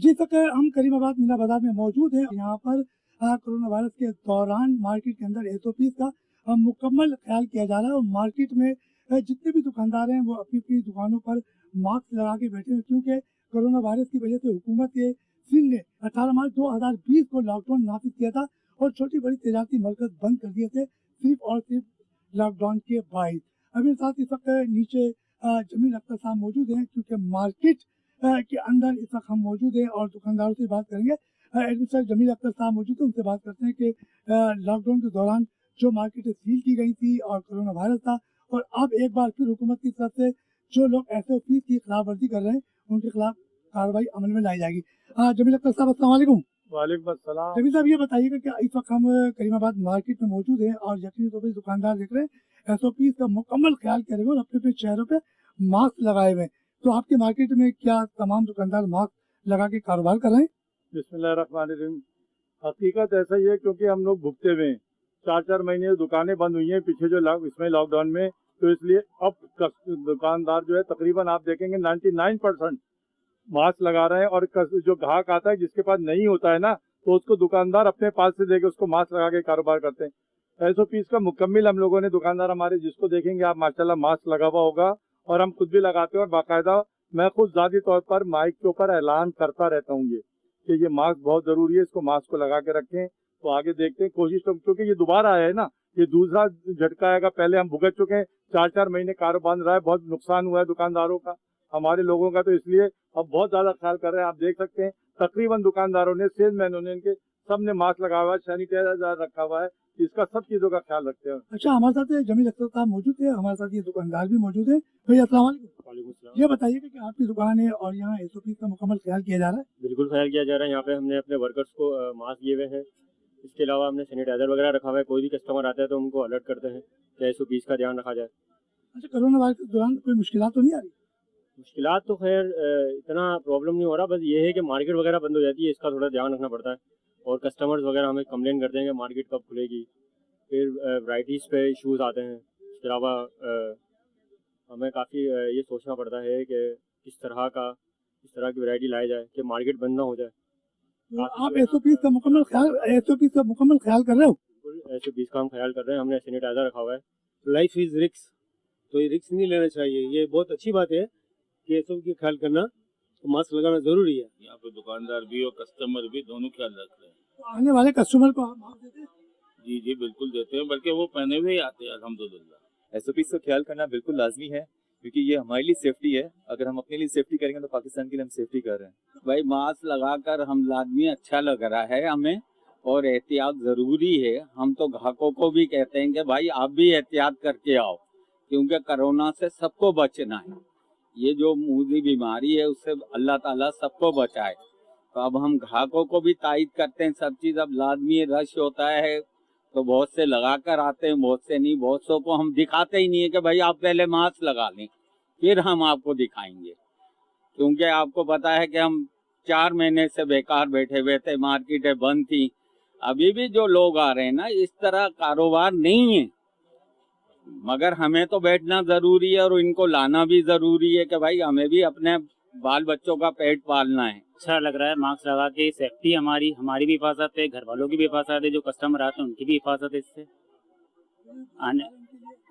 जिस वक्त हम करीमाबाद मीना बाजार में मौजूद हैं, यहाँ पर कोरोना वायरस के दौरान मार्केट के अंदर एसओपी का मुकम्मल ख्याल किया जा रहा है और मार्केट में जितने भी दुकानदार हैं वो अपनी अपनी दुकानों पर मास्क लगा के बैठे हैं, क्योंकि कोरोना वायरस की वजह से हुकूमत के सिंध ने 18 मार्च 2020 को लॉकडाउन नाफिज किया था और छोटी बड़ी तजारती मरकज बंद कर दिए थे सिर्फ और सिर्फ लॉकडाउन के बाद। अभी साथ इस वक्त नीचे जमील अख्तर साहब मौजूद हैं, क्योंकि मार्केट के अंदर इस वक्त हम मौजूद हैं और दुकानदारों से बात करेंगे। एडमिनिस्ट्रेटर जमील अख्तर साहब मौजूद हैं, उनसे बात करते हैं कि लॉकडाउन के दौरान जो मार्केटें सील की गई थी और कोरोना वायरस था, और अब एक बार फिर हुकूमत की तरफ से जो लोग एसओपी की खिलाफ वर्जी कर रहे हैं उनके खिलाफ कार्रवाई अमल में लाई जाएगी। जमील अख्तर साहब अस्सलाम वालेकुम। वालेकुम अस्सलाम। जमील साहब ये बताइएगा कि इस वक्त हम करीमाबाद मार्केट में मौजूद हैं और यकीनी तौर पर दुकानदार देख रहे हैं एसओपी का मुकम्मल ख्याल कर रहे हैं और अपने अपने चेहरों पे मास्क लगाए हुए हैं, तो आपके मार्केट में क्या तमाम दुकानदार मास्क लगा के कारोबार कर रहे हैं? बिस्मिल्लाहिर्रहमानिर्रहीम। हकीकत ऐसा ही है, क्योंकि हम लोग भुगते हुए हैं। 4-4 महीने दुकानें बंद हुई हैं पीछे जो इसमें लॉकडाउन में, तो इसलिए अब दुकानदार जो है तकरीबन आप देखेंगे 99% मास्क लगा रहे हैं। और जो ग्राहक आता है जिसके पास नहीं होता है ना, तो उसको दुकानदार अपने पास से देके उसको मास्क लगा के कारोबार करते हैं। एसओपी का मुकम्मल हम लोगों ने दुकानदार हमारे जिसको देखेंगे आप माशाल्लाह मास्क लगा हुआ होगा, और हम खुद भी लगाते हैं और बाकायदा मैं खुद ज़ाती तौर पर माइक के ऊपर ऐलान करता रहता हूँ कि ये मास्क बहुत ज़रूरी है, इसको मास्क को लगा के रखें। तो आगे देखते हैं कोशिश, तो क्योंकि ये दोबारा आया है ना, ये दूसरा झटका आएगा। पहले हम भुगत चुके हैं, 4-4 महीने कारोबार बंद रहा है, बहुत नुकसान हुआ है दुकानदारों का, हमारे लोगों का, तो इसलिए अब बहुत ज़्यादा ख्याल कर रहे हैं। आप देख सकते हैं तकरीबन दुकानदारों ने, सेल्समैनों ने, इनके सब ने मास्क लगा हुआ है, सैनिटाइजर रखा हुआ है, इसका सब चीज़ों का ख्याल रखते हैं। अच्छा, हमारे साथ जमील अख्तर साहब मौजूद है, हमारे साथ ये दुकानदार भी मौजूद है। भैया अस्सलाम वालेकुम। ये बताइएगा कि आपकी दुकान है और यहाँ एसओपी का मुकम्मल ख्याल किया जा रहा है? बिल्कुल ख्याल किया जा रहा है। यहाँ पे हमने अपने वर्कर्स को मास्क दिए हुए हैं, इसके अलावा हमने सैनिटाइजर वगैरह रखा हुआ है। कोई भी कस्टमर आता है तो उनको अलर्ट करते हैं कि एसओपीज़ का ध्यान रखा जाए। अच्छा, कोरोना वायरस के दौरान कोई मुश्किलात तो नहीं आ रही? मुश्किलात तो खैर इतना प्रॉब्लम नहीं हो रहा, बस ये है कि मार्केट वगैरह बंद हो जाती है, इसका थोड़ा ध्यान रखना पड़ता है। और कस्टमर्स वगैरह हमें कंप्लेन करते हैं कि मार्केट कब खुलेगी, फिर वैराइटीज़ पे इशूज़ आते हैं। इसके अलावा हमें काफ़ी ये सोचना पड़ता है कि किस तरह की वैरायटी लाई जाए कि मार्केट बंद ना हो जाए। तो आप एसओपी का मुकम्मल ख्याल कर रहे हो? बिल्कुल एसओपीज़ का हम ख्याल कर रहे हैं, हमने सैनिटाइजर रखा हुआ है। लाइफ इज रिस्क, तो ये रिस्क नहीं लेना चाहिए। ये बहुत अच्छी बात है कि सब की ख्याल करना, तो मास्क लगाना जरूरी है। यहाँ पे दुकानदार भी और कस्टमर भी दोनों ख्याल रख रहे हैं। तो आने वाले कस्टमर को आप मास्क देते हैं? जी जी बिल्कुल देते हैं, बल्कि वो पहने हुए ही आते हैं अल्हम्दुलिल्लाह। एसओपी का ख्याल करना बिल्कुल लाजमी है, क्योंकि ये हमारे लिए सेफ्टी है। अगर हम अपने लिए सेफ्टी करेंगे तो पाकिस्तान के लिए हम सेफ्टी कर रहे हैं। भाई मास्क लगाकर हम लाजमी अच्छा लग रहा है हमें, और एहतियात जरूरी है। हम तो ग्राहकों को भी कहते हैं कि भाई आप भी एहतियात करके आओ, क्योंकि कोरोना से सबको बचना है। ये जो मुझी बीमारी है उससे अल्लाह ताला सबको बचाए। तो अब हम ग्राहकों को भी तायद करते हैं सब चीज़। अब लाजमी रश होता है तो बहुत से लगा कर आते हैं, बहुत से नहीं। बहुत सौ को हम दिखाते ही नहीं है कि भाई आप पहले मास्क लगा लें फिर हम आपको दिखाएंगे, क्योंकि आपको पता है कि हम 4 महीने से बेकार बैठे हुए थे, मार्केटें बंद थी। अभी भी जो लोग आ रहे हैं ना, इस तरह कारोबार नहीं है, मगर हमें तो बैठना जरूरी है और इनको लाना भी जरूरी है कि भाई हमें भी अपने बाल बच्चों का पेट पालना है। अच्छा लग रहा है मास्क लगा के, सेफ्टी हमारी भी हिफाजत है, घर वालों की भी हिफाजत है, जो कस्टमर आते हैं उनकी भी हिफाजत है। इससे आने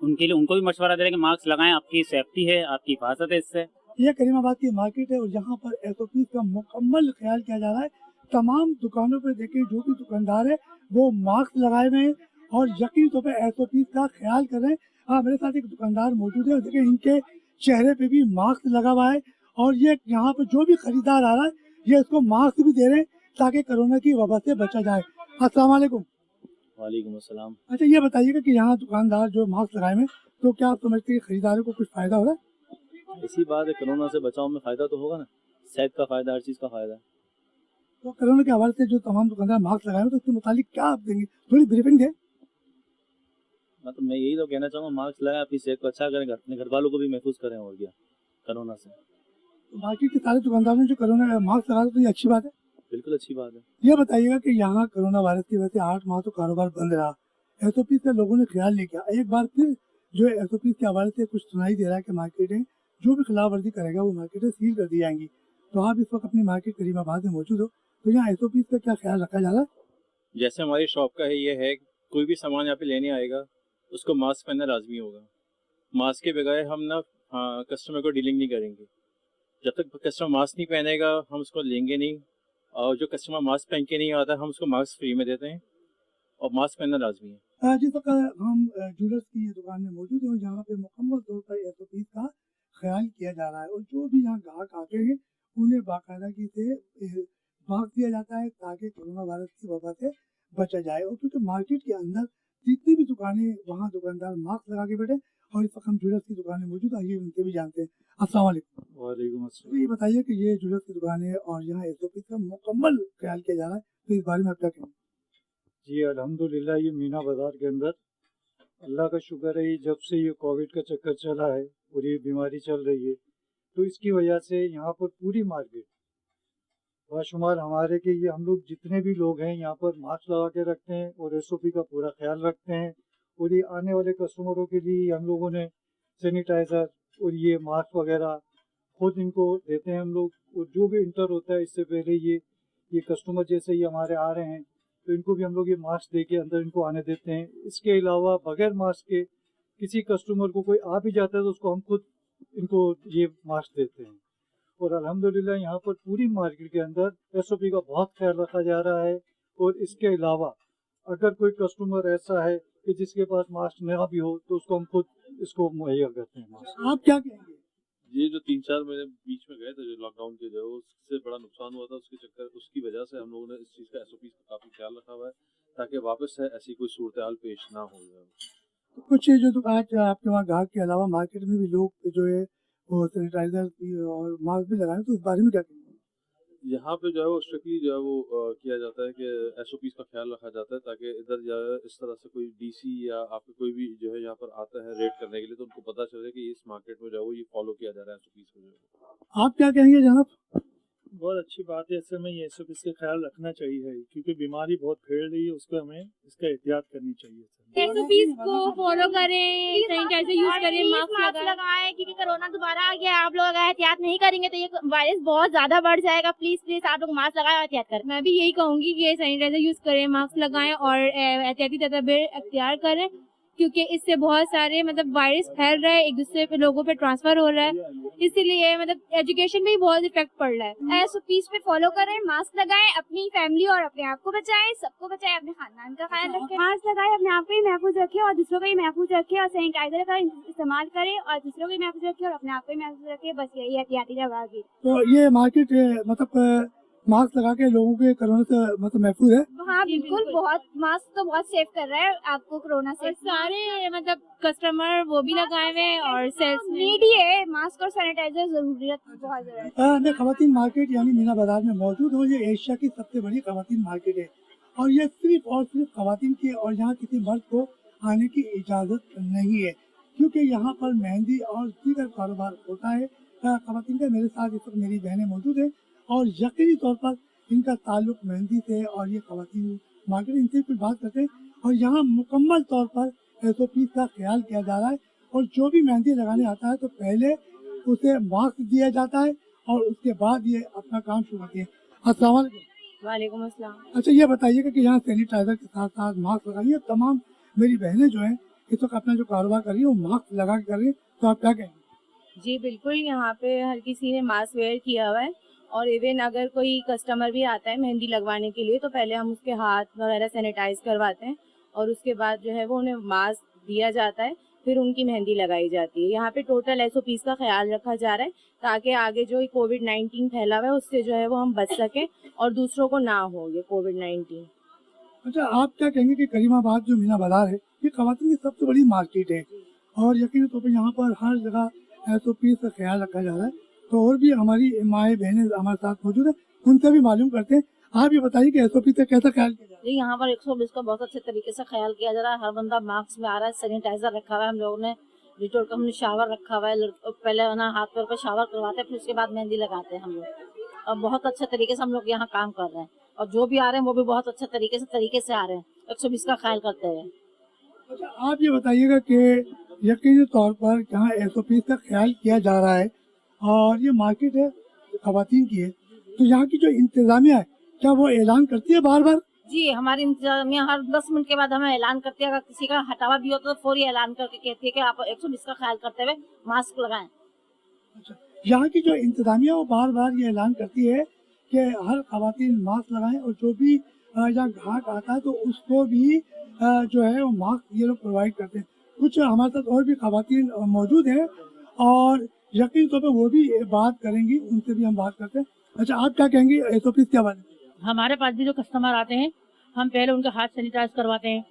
उनके लिए उनको भी मशवरा दे रहे हैं कि मास्क लगाएं, आपकी सेफ्टी है, आपकी हिफाजत है इससे। यह करीमाबाद की मार्केट है और यहाँ पर एसओपी का मुकम्मल ख्याल किया जा रहा है। तमाम दुकानों पर देखें, जो भी दुकानदार है वो मास्क लगाए हुए हैं और यकीन तौर पर एसओपी का ख्याल कर रहे हैं। मेरे साथ एक दुकानदार मौजूद है और देखें इनके चेहरे पे भी मास्क लगा हुआ है, और ये यहाँ पर जो भी खरीदार आ रहा है ये इसको मास्क भी दे रहे हैं ताकि कोरोना की वबा से बचा जाए। अस्सलाम वालेकुम। वालेकुम अस्सलाम। अच्छा, ये बताइएगा कि यहाँ दुकानदार जो मास्क लगाए हैं, तो क्या आप समझते हैं खरीदारों को कुछ फायदा हो रहा है? इसी बात है, कोरोना से बचाव में फ़ायदा तो होगा ना, सेहत का फ़ायदा, हर चीज़ का फ़ायदा। तो कोरोना के हवाले से जो तमाम दुकानदार मास्क लगाए हैं तो उसके मुतालिक क्या आप देंगे, थोड़ी ब्रीफिंग दें। मतलब मैं यही तो कहना चाहूँगा, मास्क लगाएं, अपनी सेहत को अच्छा करें, अपने घर वालों को भी महफूज करें, और क्या कोरोना से। तो बाकी के सारे दुकानदारों ने जो कोरोना मास्क लगा तो ये अच्छी बात है, बिल्कुल अच्छी बात है। ये बताइएगा कि यहाँ कोरोना वायरस की वजह से 8 माह तो कारोबार बंद रहा, एसओपी से लोगों ने ख्याल नहीं किया। एक बार फिर जो एसओपी के हवाले से कुछ सुनाई दे रहा है कि मार्केटें जो भी खिलाफ वर्जी करेगा वो मार्केटें सील कर दी जाएंगी, तो आप इस वक्त अपनी मार्केट करीमाबाद में मौजूद हो, तो यहाँ SOP का क्या ख्याल रखा जा रहा है? जैसे हमारी शॉप का है ये है, कोई भी सामान यहाँ पे लेने आएगा उसको मास्क पहनना लाजमी होगा। मास्क के बगैर हम ना कस्टमर को डीलिंग नहीं करेंगे। जब तक कस्टमर मास्क नहीं पहनेगा हम उसको लेंगे नहीं, और जो कस्टमर मास्क पहन के नहीं आता हम उसको मास्क फ्री में देते हैं, और मास्क पहनना लाजमी है। जिस वक्त हम ज्वेलर्स की ये दुकान में मौजूद हैं, जहाँ पे मुकम्मल तौर पर SOP का ख्याल किया जा रहा है, और जो भी यहाँ ग्राहक आते हैं उन्हें बाकायदगी से मास्क दिया जाता है ताकि कोरोना वायरस की वबा से बचा जाए। और क्योंकि मार्केट के अंदर जितनी भी दुकानें, वहाँ दुकानदार मास्क लगा के बैठे, और इस वक्त हम ज्वेलर्स की दुकान में मौजूद, आइए उनसे भी जानते हैं। अस्सलाम वालेकुम। वालेकुम तो ये बताइए कि ये ज्वेलर्स की दुकान है और यहाँ SOP का मुकम्मल ख्याल किया जा रहा है, तो इस बारे में आप क्या कहेंगे? जी अल्हम्दुलिल्लाह, ये मीना बाजार के अंदर अल्लाह का शुक्र है, जब से ये कोविड का चक्कर चला है और ये बीमारी चल रही है, तो इसकी वजह से यहाँ पर पूरी मार्केट बाशुमार हमारे के ये हम लोग जितने भी लोग हैं यहाँ पर मास्क लगा के रखते हैं और SOP का पूरा ख्याल रखते हैं। और ये आने वाले कस्टमरों के लिए हम लोगों ने सैनिटाइज़र और ये मास्क वगैरह खुद इनको देते हैं हम लोग। और जो भी इंटर होता है इससे पहले ये कस्टमर जैसे ही हमारे आ रहे हैं तो इनको भी हम लोग ये मास्क दे के अंदर इनको आने देते हैं। इसके अलावा बगैर मास्क के किसी कस्टमर को कोई आ भी जाता है तो उसको हम खुद इनको ये मास्क देते हैं। और अल्हम्दुलिल्लाह यहाँ पर पूरी मार्केट के अंदर SOP का बहुत ख्याल रखा जा रहा है। और इसके अलावा अगर कोई कस्टमर ऐसा है कि जिसके पास मास्क ना भी हो तो उसको हम खुद इसको मुहैया करते हैं मास्क। आप क्या कहेंगे? ये जो 3-4 महीने बीच में गए थे जो लॉकडाउन के, जो उससे बड़ा नुकसान हुआ था, उसकी वजह से हम लोगों ने इस चीज़ का SOP का काफ़ी ख्याल रखा हुआ है ताकि वापस से ऐसी कोई सूरत हाल पेश ना हो जाए। तो कुछ जो तो आज आपके वहाँ ग्राहक के अलावा मार्केट में भी लोग जो है वो सैनिटाइजर और मास्क भी लगाए, तो इस बारे में क्या कहेंगे? यहाँ पे जो है वो स्ट्रिक्टली जो है वो किया जाता है कि SOP का ख्याल रखा जाता है ताकि इधर जो है इस तरह से कोई DC या आपके कोई भी जो है यहाँ पर आता है रेड करने के लिए तो उनको पता चले कि इस मार्केट में जो है वो ये फॉलो किया जा रहा है SOP को। जो है आप क्या कहेंगे जनाब? बहुत अच्छी बात है, ऐसे में ये SOP का ख्याल रखना चाहिए क्योंकि बीमारी बहुत फैल रही है, उसको हमें इसका एहतियात करनी चाहिए। SOPs को फॉलो करें, सैनिटाइजर यूज करें, मास्क लगाएं, क्योंकि कोरोना दोबारा आ गया। आप लोग अगर एहतियात नहीं करेंगे तो ये वायरस बहुत ज्यादा बढ़ जाएगा। प्लीज आप लोग मास्क लगाएं और एहतियात करें। मैं भी यही कहूंगी कि सैनिटाइजर यूज करें, मास्क लगाएं और एहतियाती तदबीर अख्तियार करें, क्योंकि इससे बहुत सारे वायरस फैल रहा है, एक दूसरे पे लोगों पे ट्रांसफर हो रहा है। इसीलिए एजुकेशन में भी बहुत इफेक्ट पड़ रहा है। SOPs पे फॉलो करें, मास्क लगाएं, अपनी फैमिली और अपने आप को बचाएं, सबको बचाएं, अपने खानदान का ख्याल रखें। मास्क लगाएं, अपने आप को ही महफूज रखें और दूसरों को भी महफूज रखें, और सैनिटाइजर का इस्तेमाल करें और दूसरों को भी महफूज रखें और अपने आप को भी महफूज रखें। बस यही एहतियाती तदबीर। तो ये मार्केट मास्क लगा के लोगों के कोरोना से महफूज है? हाँ बिल्कुल, बहुत मास्क तो बहुत सेव कर रहा है आपको कोरोना से। सारे कस्टमर वो भी लगाए हुए और सेल्स नीड ही है, मास्क और सैनिटाइजर जरूरत बहुत जरूरत है। मैं खवातीन मार्केट यानी मीना बाजार में मौजूद हूँ। ये एशिया की सबसे बड़ी खवातीन मार्केट है और ये सिर्फ और सिर्फ खवातीन की, और यहाँ किसी मर्द को आने की इजाजत नहीं है क्योंकि यहाँ पर मेहंदी और दीगर कारोबार होता है खवातीन का। मेरे साथ इस वक्त मेरी बहनें मौजूद है और यकीनी तौर पर इनका ताल्लुक मेहंदी से और ये खवातीन मार्केट, इनसे कुछ बात करते हैं। और यहाँ मुकम्मल तौर पर SOP का ख्याल किया जा रहा है और जो भी मेहंदी लगाने आता है तो पहले उसे मास्क दिया जाता है और उसके बाद ये अपना काम शुरू करती है। अस्सलाम वालेकुम। वालेकुम अस्सलाम। अच्छा, ये बताइएगा कि यहाँ सैनिटाइजर के साथ साथ मास्क लगाइए। तमाम मेरी बहनें जो हैं इस वक्त अपना जो कारोबार कर रही है वो मास्क लगा के कर रही है, तो आप क्या कहेंगे? जी बिल्कुल, यहाँ पे हर किसी ने मास्क वेयर किया हुआ है और इवन अगर कोई कस्टमर भी आता है मेहंदी लगवाने के लिए तो पहले हम उसके हाथ वगैरह सैनिटाइज करवाते हैं और उसके बाद जो है वो उन्हें मास्क दिया जाता है, फिर उनकी मेहंदी लगाई जाती है। यहाँ पे टोटल SOPs का ख्याल रखा जा रहा है ताकि आगे जो कोविड-19 फैला हुआ है उससे जो है वो हम बच सकें और दूसरों को ना हो ये कोविड-19। अच्छा, आप क्या कहेंगे कि करीमाबाद जो मीना बाजार है ये खवातीन की सबसे बड़ी मार्केट है और यकीनी तौर पर यहाँ पर हर जगह SOPs का ख्याल रखा जा रहा है, तो और भी हमारी माएँ बहनें हमारे साथ मौजूद है, उनसे भी मालूम करते हैं। आप ये बताइए कि SOP का कैसा ख्याल किया जा रहा है? यहाँ पर 120 का बहुत अच्छे तरीके से ख्याल किया जा रहा है। हर बंदा मास्क में आ रहा है, सैनिटाइजर रखा हुआ है, हम लोगों ने डिटोल का हमने शावर रखा हुआ है। पहले ना हाथ पैर पर शावर करवाते हैं, फिर उसके बाद मेहंदी लगाते हैं हम लोग। और बहुत अच्छे तरीके से हम लोग यहाँ काम कर रहे हैं और जो भी आ रहे हैं वो भी बहुत अच्छे तरीके से आ रहे हैं 120 का ख्याल करते हुए। अच्छा, आप ये बताइएगा कि यकीनी तौर पर जहाँ SOP का ख्याल किया जा रहा है और ये मार्केट है खवातीन की है, तो यहाँ की जो इंतजामिया है क्या वो ऐलान करती है बार बार? जी, हमारी इंतजामिया हर 10 मिनट के बाद हमें ऐलान करती है। अगर किसी का हटावा भी होता है तो फौरी ऐलान करके कहती है कि आप 120 का ख्याल करते हुए मास्क लगाएं। अच्छा, यहाँ की जो इंतजामिया वो बार बार ये ऐलान करती है कि हर खवातीन मास्क लगाएं और जो भी यहाँ ग्राहक आता है तो उसको भी जो है वो मास्क ये लोग प्रोवाइड करते हैं। कुछ हमारे साथ और भी खवातीन मौजूद हैं और यकीन तौर पे वो भी बात करेंगी, उनसे भी हम बात करते हैं। अच्छा, आप क्या कहेंगी SOPs क्या बात है? हमारे पास भी जो कस्टमर आते हैं हम पहले उनके हाथ सैनिटाइज करवाते हैं,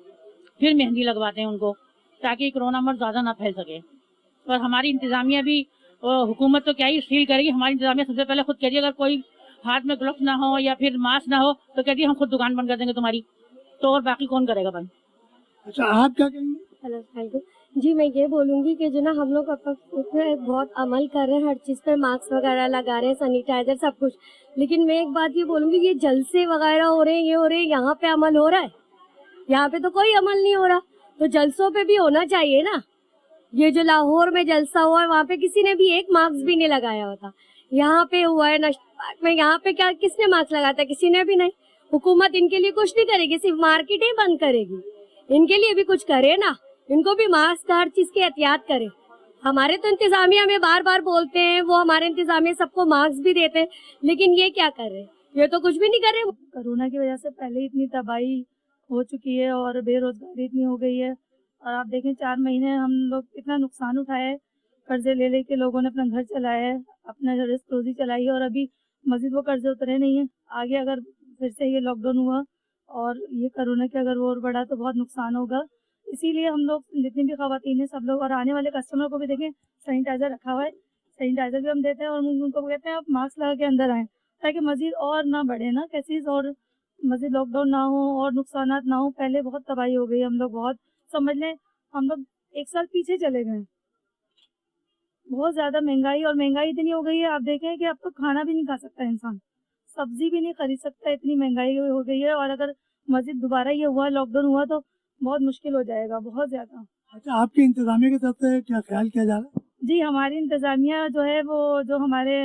फिर मेहंदी लगवाते हैं उनको, ताकि कोरोना मर ज़्यादा ना फैल सके। और हमारी इंतजामिया भी, हुकूमत तो क्या ही सील करेगी, हमारी इंतजामिया सबसे पहले खुद कह रही है अगर कोई हाथ में ग्लव्स ना हो या फिर मास्क ना हो तो कहती है हम खुद दुकान बंद कर देंगे तुम्हारी, तो और बाकी कौन करेगा बंद। अच्छा, आप क्या कहेंगे? हेलो थैंक यू जी, मैं ये बोलूँगी कि जो ना हम लोग उसमें बहुत अमल कर रहे हैं, हर चीज़ पे मास्क वगैरह लगा रहे हैं, सैनिटाइजर सब कुछ, लेकिन मैं एक बात ये बोलूँगी ये जलसे वगैरह हो रहे हैं, ये हो रहे हैं, यहाँ पे अमल हो रहा है? यहाँ पे तो कोई अमल नहीं हो रहा, तो जलसों पे भी होना चाहिए ना। ये जो लाहौर में जलसा हुआ है वहाँ पे किसी ने भी एक मास्क भी नहीं लगाया होता, यहाँ पे हुआ है नशा में, यहाँ पे क्या किसने मास्क लगाया था? किसी ने भी नहीं। हुकूमत इनके लिए कुछ नहीं करेगी, सिर्फ मार्केट ही बंद करेगी, इनके लिए भी कुछ करे ना, इनको भी मास्क हर चीज की एहतियात करे। हमारे तो इंतजामिया में बार बार बोलते हैं, वो हमारे इंतजामिया सबको मास्क भी देते हैं, लेकिन ये क्या कर रहे हैं? ये तो कुछ भी नहीं कर रहे। कोरोना की वजह से पहले ही इतनी तबाही हो चुकी है और बेरोजगारी इतनी हो गई है, और आप देखें 4 महीने हम लोग इतना नुकसान उठाया है, कर्जे ले लेके लोगों ने अपना घर चलाया है, अपना रिस्क रोजी चलाई है, और अभी मजीद वो कर्जे उतरे नहीं है। आगे अगर फिर से ये लॉकडाउन हुआ और ये कोरोना के अगर वो और बढ़ा तो बहुत नुकसान होगा। इसीलिए हम लोग जितनी भी खवातीन हैं सब लोग, और आने वाले कस्टमर को भी देखें सैनिटाइजर रखा हुआ है, सैनिटाइजर भी हम देते हैं और उनको कहते हैं आप मास्क लगा के अंदर आएँ, ताकि मजीद और ना बढ़े ना केसेस और मजीद लॉकडाउन ना हो और नुकसान ना हो। पहले बहुत तबाही हो गई, हम लोग बहुत, समझ लें हम लोग 1 साल पीछे चले गए। बहुत ज़्यादा महंगाई, और महंगाई इतनी हो गई है, आप देखें कि अब तो खाना भी नहीं खा सकता इंसान, सब्जी भी नहीं खरीद सकता, इतनी महंगाई हो गई है। और अगर मजीद दोबारा ये हुआ, लॉकडाउन हुआ तो बहुत मुश्किल हो जाएगा, बहुत ज़्यादा। अच्छा, आपकी इंतजामिया की तरफ से क्या ख्याल किया जा रहा है? जी, हमारी इंतजामिया जो है वो जो हमारे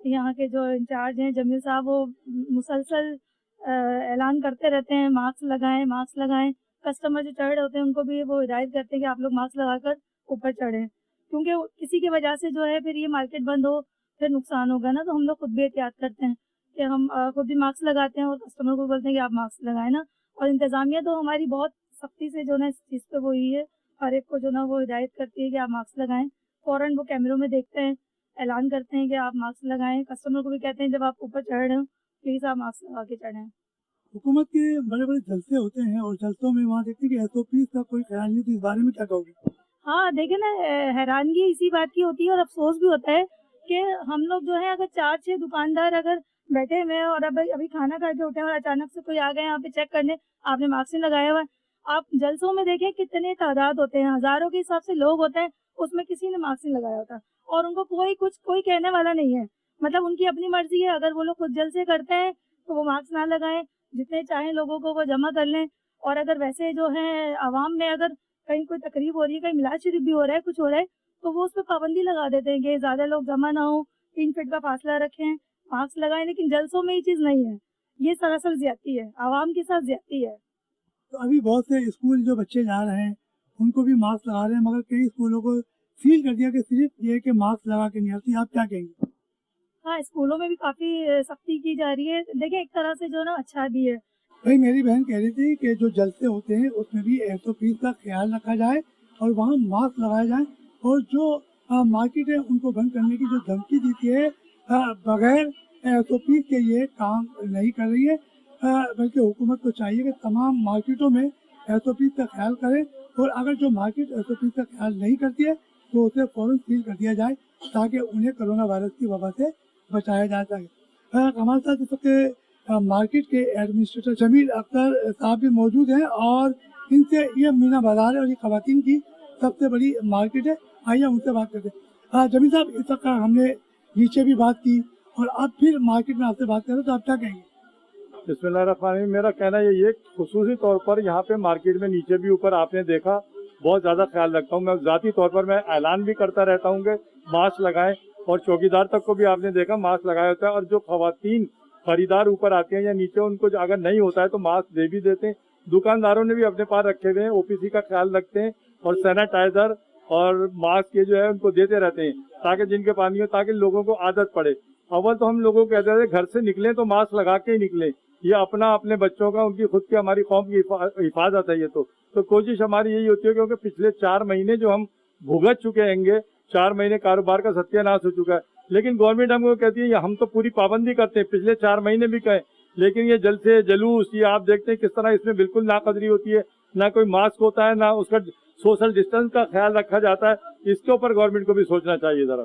यहाँ के जो इंचार्ज हैं जमील साहब, वो मुसलसल ऐलान करते रहते हैं मास्क लगाएं, मास्क लगाएं। कस्टमर जो चढ़ रहे होते हैं उनको भी वो हिदायत करते हैं कि आप लोग मास्क लगाकर ऊपर चढ़ें, क्योंकि किसी की वजह से जो है फिर ये मार्केट बंद हो फिर नुकसान होगा ना, तो हम लोग खुद भी एहतियात करते हैं कि हम खुद भी मास्क लगाते हैं और कस्टमर को बोलते हैं कि आप मास्क लगाएं ना। और इंतजामिया तो हमारी बहुत सख्ती से जो ना इस चीज़ पे वो ही है, हर एक को जो ना वो हिदायत करती है कि आप मास्क लगाएं। फ़ौरन वो कैमरों में देखते हैं, ऐलान करते हैं कि आप मास्क लगाएं। कस्टमर को भी कहते हैं जब आप ऊपर चढ़ रहे हो प्लीज़ आप मास्क लगा के चढ़ें। हुकूमत के बड़े बड़े जलसे होते हैं और जलसों में वहाँ देखते हैं कि SOPs का कोई ख्याल नहीं, तो इस बारे में क्या कहोगे? हाँ, देखे ना, हैरानगी इसी बात की होती है और अफसोस भी होता है कि हम लोग जो है अगर 4-6 दुकानदार अगर बैठे हुए हैं और अभी खाना खा के उठे और अचानक से कोई आ गए यहाँ पे चेक करने, आपने मास्क नहीं लगाया हुआ है। आप जलसों में देखें कितने तादाद होते हैं, हज़ारों के हिसाब से लोग होते हैं, उसमें किसी ने मास्क नहीं लगाया होता और उनको कोई कहने वाला नहीं है। मतलब उनकी अपनी मर्जी है, अगर वो लोग खुद जलसे करते हैं तो वो मास्क ना लगाएं, जितने चाहें लोगों को वो जमा कर लें। और अगर वैसे जो है आवाम में अगर कहीं कोई तकरीब हो रही है, कहीं मिलाद शरीफ भी हो रहा है, कुछ हो रहा है, तो वो उस पर पाबंदी लगा देते हैं कि ज़्यादा लोग जमा ना हो, 3 फीट का फासला रखें, मास्क लगाएं। लेकिन जलसों में ये चीज़ नहीं है, ये सरासर ज्यादती है, आवाम के साथ ज्यादती है। तो अभी बहुत से स्कूल जो बच्चे जा रहे हैं उनको भी मास्क लगा रहे हैं, मगर कई स्कूलों को सील कर दिया कि सिर्फ ये कि मास्क लगा के नहीं आती। आप क्या कहेंगे? हाँ, स्कूलों में भी काफ़ी सख्ती की जा रही है। देखिए एक तरह से जो ना अच्छा भी है। भाई, मेरी बहन कह रही थी कि जो जलसे होते हैं उसमें भी SOPs का ख्याल रखा जाए और वहाँ मास्क लगाए जाए, और जो मार्केट है उनको बंद करने की जो धमकी देती है बगैर SOPs के ये काम नहीं कर रही है, बल्कि हुकूमत को चाहिए कि तमाम मार्केटों में SOPs का ख्याल करे, और अगर जो मार्केट SOPs का ख्याल नहीं करती है तो उसे फ़ौरन सील कर दिया जाए ताकि उन्हें कोरोना वायरस की वबा से बचाया जा सके। हमारे साथ इस वक्त मार्केट के एडमिनिस्ट्रेटर जमील अख्तर साहब भी मौजूद हैं, और इनसे ये मीना बाजार है और ये खवातीन की सबसे बड़ी मार्केट है। आइए उनसे बात करते हैं। जमील साहब, इस वक्त हमने नीचे भी बात की और अब फिर मार्केट में आपसे बात करें तो आप क्या कहेंगे? बिस्मिल्लाहिर्रहमानिर्रहीम। मेरा कहना यही है, खुसूसी तौर पर यहाँ पे मार्केट में नीचे भी ऊपर आपने देखा बहुत ज़्यादा ख्याल रखता हूँ। मैं ज़ाती तौर पर मैं ऐलान भी करता रहता हूँ कि मास्क लगाएं, और चौकीदार तक को भी आपने देखा मास्क लगाया होता है। और जो खवातीन खरीदार ऊपर आते हैं या नीचे, उनको अगर नहीं होता है तो मास्क दे भी देते हैं। दुकानदारों ने भी अपने पास रखे हुए हैं, ओपीसी का ख्याल रखते हैं और सैनिटाइजर और मास्क ये जो है उनको देते रहते हैं ताकि जिनके पानी हो, ताकि लोगों को आदत पड़े। अव्वल तो हम लोगों को कहते थे घर से निकलें तो मास्क लगा के ही निकलें, ये अपना अपने बच्चों का, उनकी खुद की, हमारी कौम की हिफाजत है ये। तो कोशिश हमारी यही होती है, क्योंकि पिछले 4 महीने जो हम भुगत चुके हैंगे, 4 महीने कारोबार का सत्यानाश हो चुका है। लेकिन गवर्नमेंट हमको कहती है हम तो पूरी पाबंदी करते हैं, पिछले 4 महीने भी कहें, लेकिन ये जलसे जुलूस, ये आप देखते हैं किस तरह इसमें बिल्कुल नाकदरी होती है, ना कोई मास्क होता है, ना उसका सोशल डिस्टेंस का ख्याल रखा जाता है। इसके ऊपर गवर्नमेंट को भी सोचना चाहिए जरा।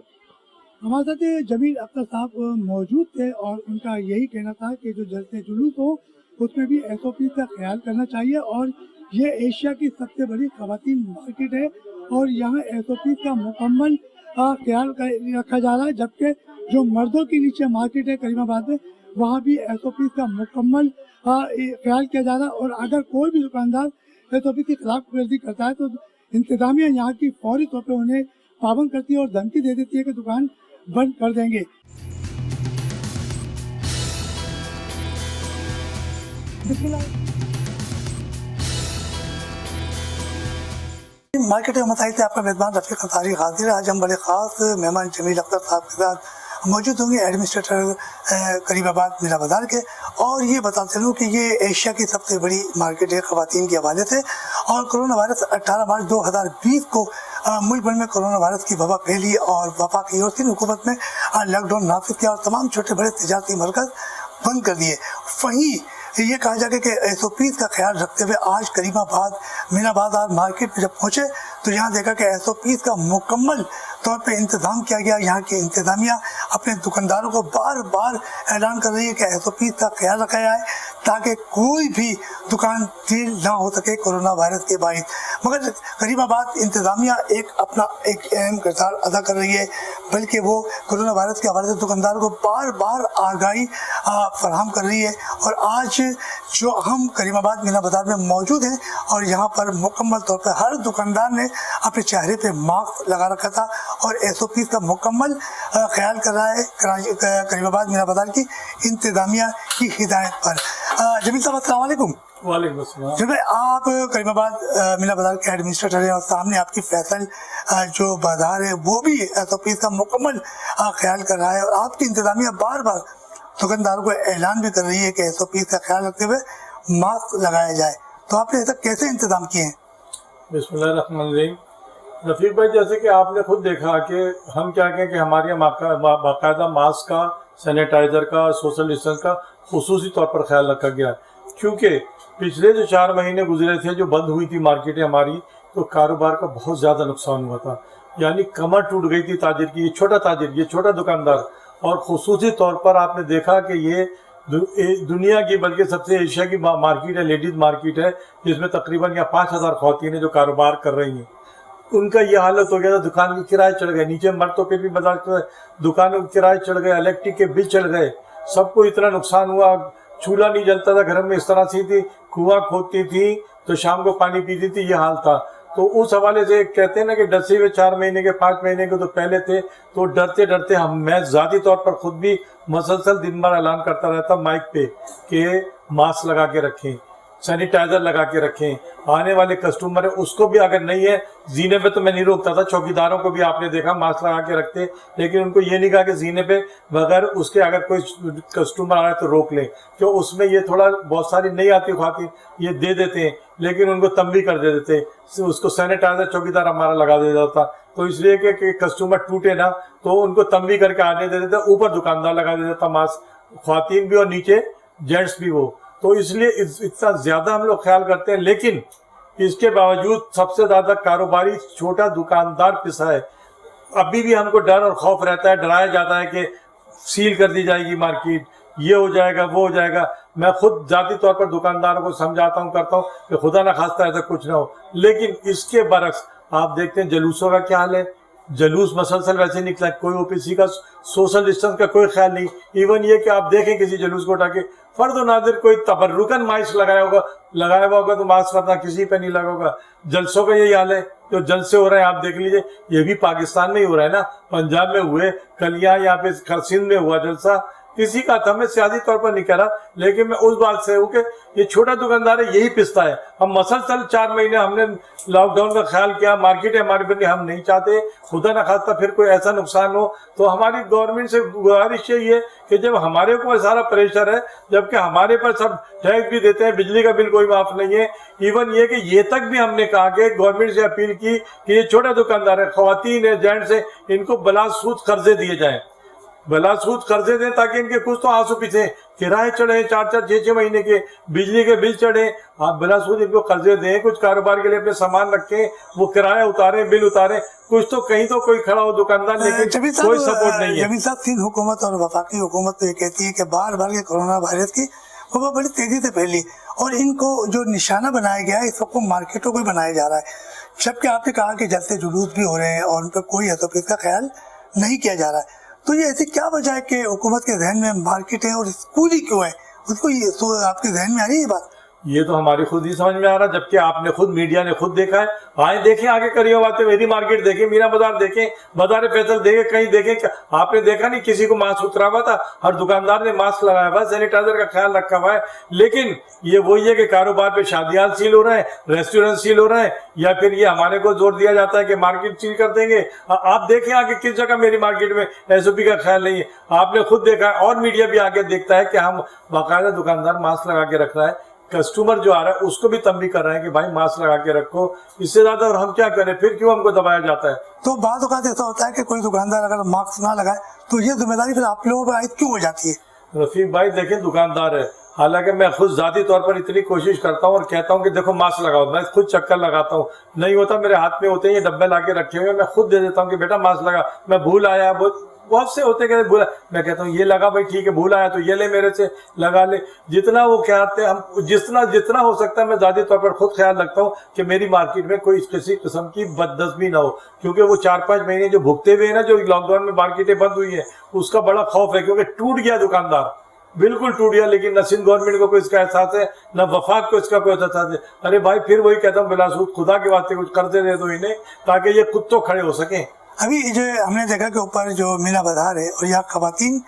हमारे साथ जमील अख्तर साहब मौजूद थे और उनका यही कहना था कि जो जलसे जुलूस हो उसमें भी SOP का ख्याल करना चाहिए। और ये एशिया की सबसे बड़ी खवातीन मार्केट है और यहाँ SOP का मुकम्मल ख्याल रखा जा रहा है, जबकि जो मर्दों के नीचे मार्केट है करीमाबाद में, वहाँ भी SOP का मुकम्मल ख्याल किया जा रहा है। और अगर कोई भी दुकानदार SOP की खिलाफ वर्जी करता है तो इंतजामिया यहाँ की फौरी तौर पर उन्हें पाबंद करती है और धमकी दे देती है कि दुकान बंद कर देंगे। मार्केट मसाइल से आपका मेज़बान रफ़ीक अंसारी हाजिर है। आज हम बड़े ख़ास मेहमान जमील अख्तर साहब के साथ मौजूद होंगे, एडमिनिस्ट्रेटर करीमाबाद मीना बाज़ार के। और ये बता चलूँ कि ये एशिया की सबसे बड़ी मार्केट है ख़वातीन के हवाले से। और कोरोना वायरस 18 मार्च 2020 को मुल्क भर में कोरोना वायरस की वबा फैली और वफाक की ओर से हुकूमत ने लॉकडाउन नाफिज किया और तमाम छोटे बड़े तिजारती मरकज़ बंद कर दिए। वहीं ये कहा जाए कि SOP का ख्याल रखते हुए आज करीमाबाद मीना बाज़ार मार्केट में जब पहुँचे तो यहाँ देखा कि SOP का मुकम्मल तौर पे इंतज़ाम किया गया। यहाँ की इंतज़ामिया अपने दुकानदारों को बार बार ऐलान कर रही है कि SOP का ख्याल रखा जाए ताकि कोई भी दुकान सील ना हो सके कोरोना वायरस के बाइस। मगर करीमाबाद इंतज़ामिया अपना एक अहम किरदार अदा कर रही है, बल्कि वो कोरोना वायरस के हवाले से दुकानदारों को बार बार आगाही फराहम कर रही है। और आज जो हम करीमाबाद मीना बाज़ार में मौजूद हैं और यहाँ पर मुकम्मल तौर पर हर दुकानदार ने अपने चेहरे पे मास्क लगा रखा था और SOP का मुकम्मल ख्याल कर रहा है करीमाबाद मीना बाज़ार की इंतज़ामिया की हिदायत पर। जमील साहब अस्सलाम वालेकुम। वालेकुम अस्सलाम। जब आप करीमाबाद मीना बाज़ार के एडमिनिस्ट्रेटर हैं और सामने आपकी फैसल जो बाज़ार है वो भी SOP का मुकम्मल ख्याल कर रहा है और आपकी इंतज़ामिया बार बार दुकानदारों को ऐलान भी कर रही है कि SOP का ख्याल रखते हुए मास्क लगाया जाए, तो आपने ऐसा कैसे इंतज़ाम किए हैं? बिस्मिल्लाहिर्रहमानिर्रहीम। रफ़ीक भाई, जैसे कि आपने खुद देखा कि हम क्या कहें कि हमारे यहाँ बाकायदा मास्क का, सैनिटाइज़र का, सोशल डिस्टेंस का खुसूसी तौर पर ख्याल रखा गया, क्योंकि पिछले जो 4 महीने गुजरे थे जो बंद हुई थी मार्केटें हमारी, तो कारोबार का बहुत ज़्यादा नुकसान हुआ था। यानी कमर टूट गई थी ताजिर की, ये छोटा दुकानदार। और खुसूसी तौर पर आपने देखा कि ये दुनिया की बल्कि सबसे एशिया की मार्केट है, लेडीज़ मार्केट है, जिसमें तकरीबन यहाँ 5000 ख़वातीनें जो कारोबार कर रही हैं। उनका ये हालत हो गया था, दुकान के किराए चढ़ गए, नीचे मर्दों के भी बाजार दुकानों के किराए चढ़ गए, इलेक्ट्रिक के बिल चढ़ गए, सबको इतना नुकसान हुआ। चूल्हा नहीं जलता था घर में, इस तरह से थी, कुआं खोदती थी तो शाम को पानी पीती थी, ये हाल था। तो उस हवाले से कहते हैं ना कि डसे हुए 4 महीने के 5 महीने के तो पहले थे, तो डरते डरते मैं ज़ाती तौर पर खुद भी मसलसल दिन भर ऐलान करता रहता माइक पे कि मास्क लगा के रखें, सैनिटाइज़र लगा के रखें, आने वाले कस्टमर है उसको भी अगर नहीं है, जीने पे तो मैं नहीं रोकता था, चौकीदारों को भी आपने देखा मास्क लगा के रखते, लेकिन उनको ये नहीं कहा कि जीने पे बगैर उसके अगर कोई कस्टमर आ रहा है तो रोक लें, क्यों उसमें ये थोड़ा बहुत सारी नहीं आती खाती, ये दे देते हैं, लेकिन उनको तंबी कर दे देते, उसको सैनिटाइज़र चौकीदार हमारा लगा दे देता, तो इसलिए कि कस्टमर टूटे ना, तो उनको तंबी करके आने दे देते, ऊपर दुकानदार लगा दे देता मास्क, ख्वातीन भी और नीचे जेंट्स भी वो। तो इसलिए इतना ज़्यादा हम लोग ख्याल करते हैं, लेकिन इसके बावजूद सबसे ज़्यादा कारोबारी छोटा दुकानदार पिसा है। अभी भी हमको डर और खौफ रहता है, डराया जाता है कि सील कर दी जाएगी मार्केट, ये हो जाएगा वो हो जाएगा। मैं खुद ज़ाती तौर पर दुकानदारों को समझाता हूँ, करता हूँ कि खुदा ना खास्ता ऐसा कुछ ना हो, लेकिन इसके बरक्स आप देखते हैं जुलूसों का क्या हाल है, जलूस मसलसल वैसे निकला, कोई ओपीसी का सोशल डिस्टेंस का कोई ख्याल नहीं। इवन ये कि आप देखें किसी जलूस को उठा के फर्द नादिर कोई तबर्रुकन मास्क लगाया हुआ होगा तो मास्क वरना किसी पे नहीं लगा होगा। जलसों का यही हाल है, जो जलसे हो रहे हैं आप देख लीजिए, ये भी पाकिस्तान में ही हो रहा है ना, पंजाब में हुए, कल यहाँ पे सिंध में हुआ जलसा, किसी का था, मैं सियासी तौर पर नहीं कह रहा, लेकिन मैं उस बात से हूँ कि ये छोटा दुकानदार है, यही पिसता है। हम मसलसल 4 महीने हमने लॉकडाउन का ख्याल किया, मार्केट है हमारे बंदी, हम नहीं चाहते खुदा न खास्ता फिर कोई ऐसा नुकसान हो। तो हमारी गवर्नमेंट से गुजारिश यही है कि जब हमारे ऊपर सारा प्रेशर है, जबकि हमारे पर सब टैक्स भी देते हैं, बिजली का बिल कोई माफ नहीं है, इवन ये कि ये तक भी हमने कहा कि गवर्नमेंट से अपील की कि ये छोटा दुकानदार है, खवातीन है, जेंट्स है, इनको बलासूद कर्जे दिए जाएं, बलासूद कर्जे दें ताकि इनके कुछ तो आंसू पीछे, किराए चढ़े 4-4, 6-6 महीने के, बिजली के बिल चढ़े, आप बलासूद इनको कर्जे दें, कुछ कारोबार के लिए अपने सामान रखें, वो किराया उतारें, बिल उतारें, कुछ तो कहीं तो कोई खड़ा हो दुकानदार, लेकिन कोई सपोर्ट नहीं है। जमीन साहब, सिंध हुकूमत और वफाकी हुकूमत तो ये कहती है कि बार के कोरोना वायरस की वबा बड़ी तेजी से फैली और इनको जो निशाना बनाया गया है इस वक्त मार्केटों को बनाया जा रहा है, जबकि आपने कहा कि जलते जुलूस भी हो रहे हैं और उन पर कोई एसओपी का ख्याल नहीं किया जा रहा है। तो ये ऐसी क्या वजह है कि हुकूमत के जहन में मार्केट है और स्कूल ही क्यों है, उसको ये तो आपके जहन में आ रही है ये बात? ये तो हमारी खुद ही समझ में आ रहा, जबकि आपने खुद मीडिया ने खुद देखा है। आए देखें, आगे करिए बातें, मेरी मार्केट देखें, मीना बाजार देखें, बाजार फैसल देखें, कहीं देखें, आपने देखा नहीं किसी को मास्क उतरा हुआ था, हर दुकानदार ने मास्क लगाया हुआ, सैनिटाइजर का ख्याल रखा हुआ है। लेकिन ये वही है कि कारोबार पे शादियां सील हो रहे हैं, रेस्टोरेंट सील हो रहे हैं, या फिर ये हमारे को जोर दिया जाता है कि मार्केट सील कर देंगे। आप देखें आगे किस जगह मेरी मार्केट में एसओपी का ख्याल नहीं है, आपने खुद देखा है और मीडिया भी आगे देखता है कि हम बाकायदा दुकानदार मास्क लगा के रख रहा है, कस्टमर जो आ रहा है उसको भी तंबी कर रहे हैं कि भाई मास्क लगा के रखो, इससे ज्यादा और हम क्या करें, फिर क्यों हमको दबाया जाता है। तो बात औकात ऐसा होता है कि कोई दुकानदार अगर मास्क ना लगाए तो ये जिम्मेदारी फिर आप लोगों पर आयद क्यों हो जाती है? रफीक भाई देखें, दुकानदार है, हालांकि मैं खुद जाती तौर पर इतनी कोशिश करता हूँ और कहता हूँ कि देखो मास्क लगाओ, मैं खुद चक्कर लगाता हूँ, नहीं होता मेरे हाथ में होते हैं ये डब्बे ला के रखे हुए, मैं खुद दे देता हूँ कि बेटा मास्क लगा, मैं भूल आया, बहुत से होते कहते भूला, मैं कहता हूँ ये लगा भाई ठीक है, भूल आया तो ये ले मेरे से लगा ले, जितना वो कहते हैं हम जितना हो सकता है मैं ज़्यादा तौर पर खुद ख्याल रखता हूँ कि मेरी मार्केट में कोई किसी किस्म की बदनज़मी ना हो, क्योंकि वो 4-5 महीने जो भुगते हुए हैं ना, जो लॉकडाउन में मार्केटें बंद हुई है, उसका बड़ा खौफ है, क्योंकि टूट गया दुकानदार, बिल्कुल टूट गया। लेकिन न सिंध गवर्नमेंट को कोई इसका एहसास है, न वफाक को इसका कोई एहसास है। अरे भाई फिर वही कहता हूँ, बिलासूद खुदा के वास्ते कुछ कर्जे दे दो इन्हें, ताकि ये खुद तो खड़े हो सकें। अभी जो हमने देखा कि ऊपर जो मीना बाजार है और यहाँ खवातीन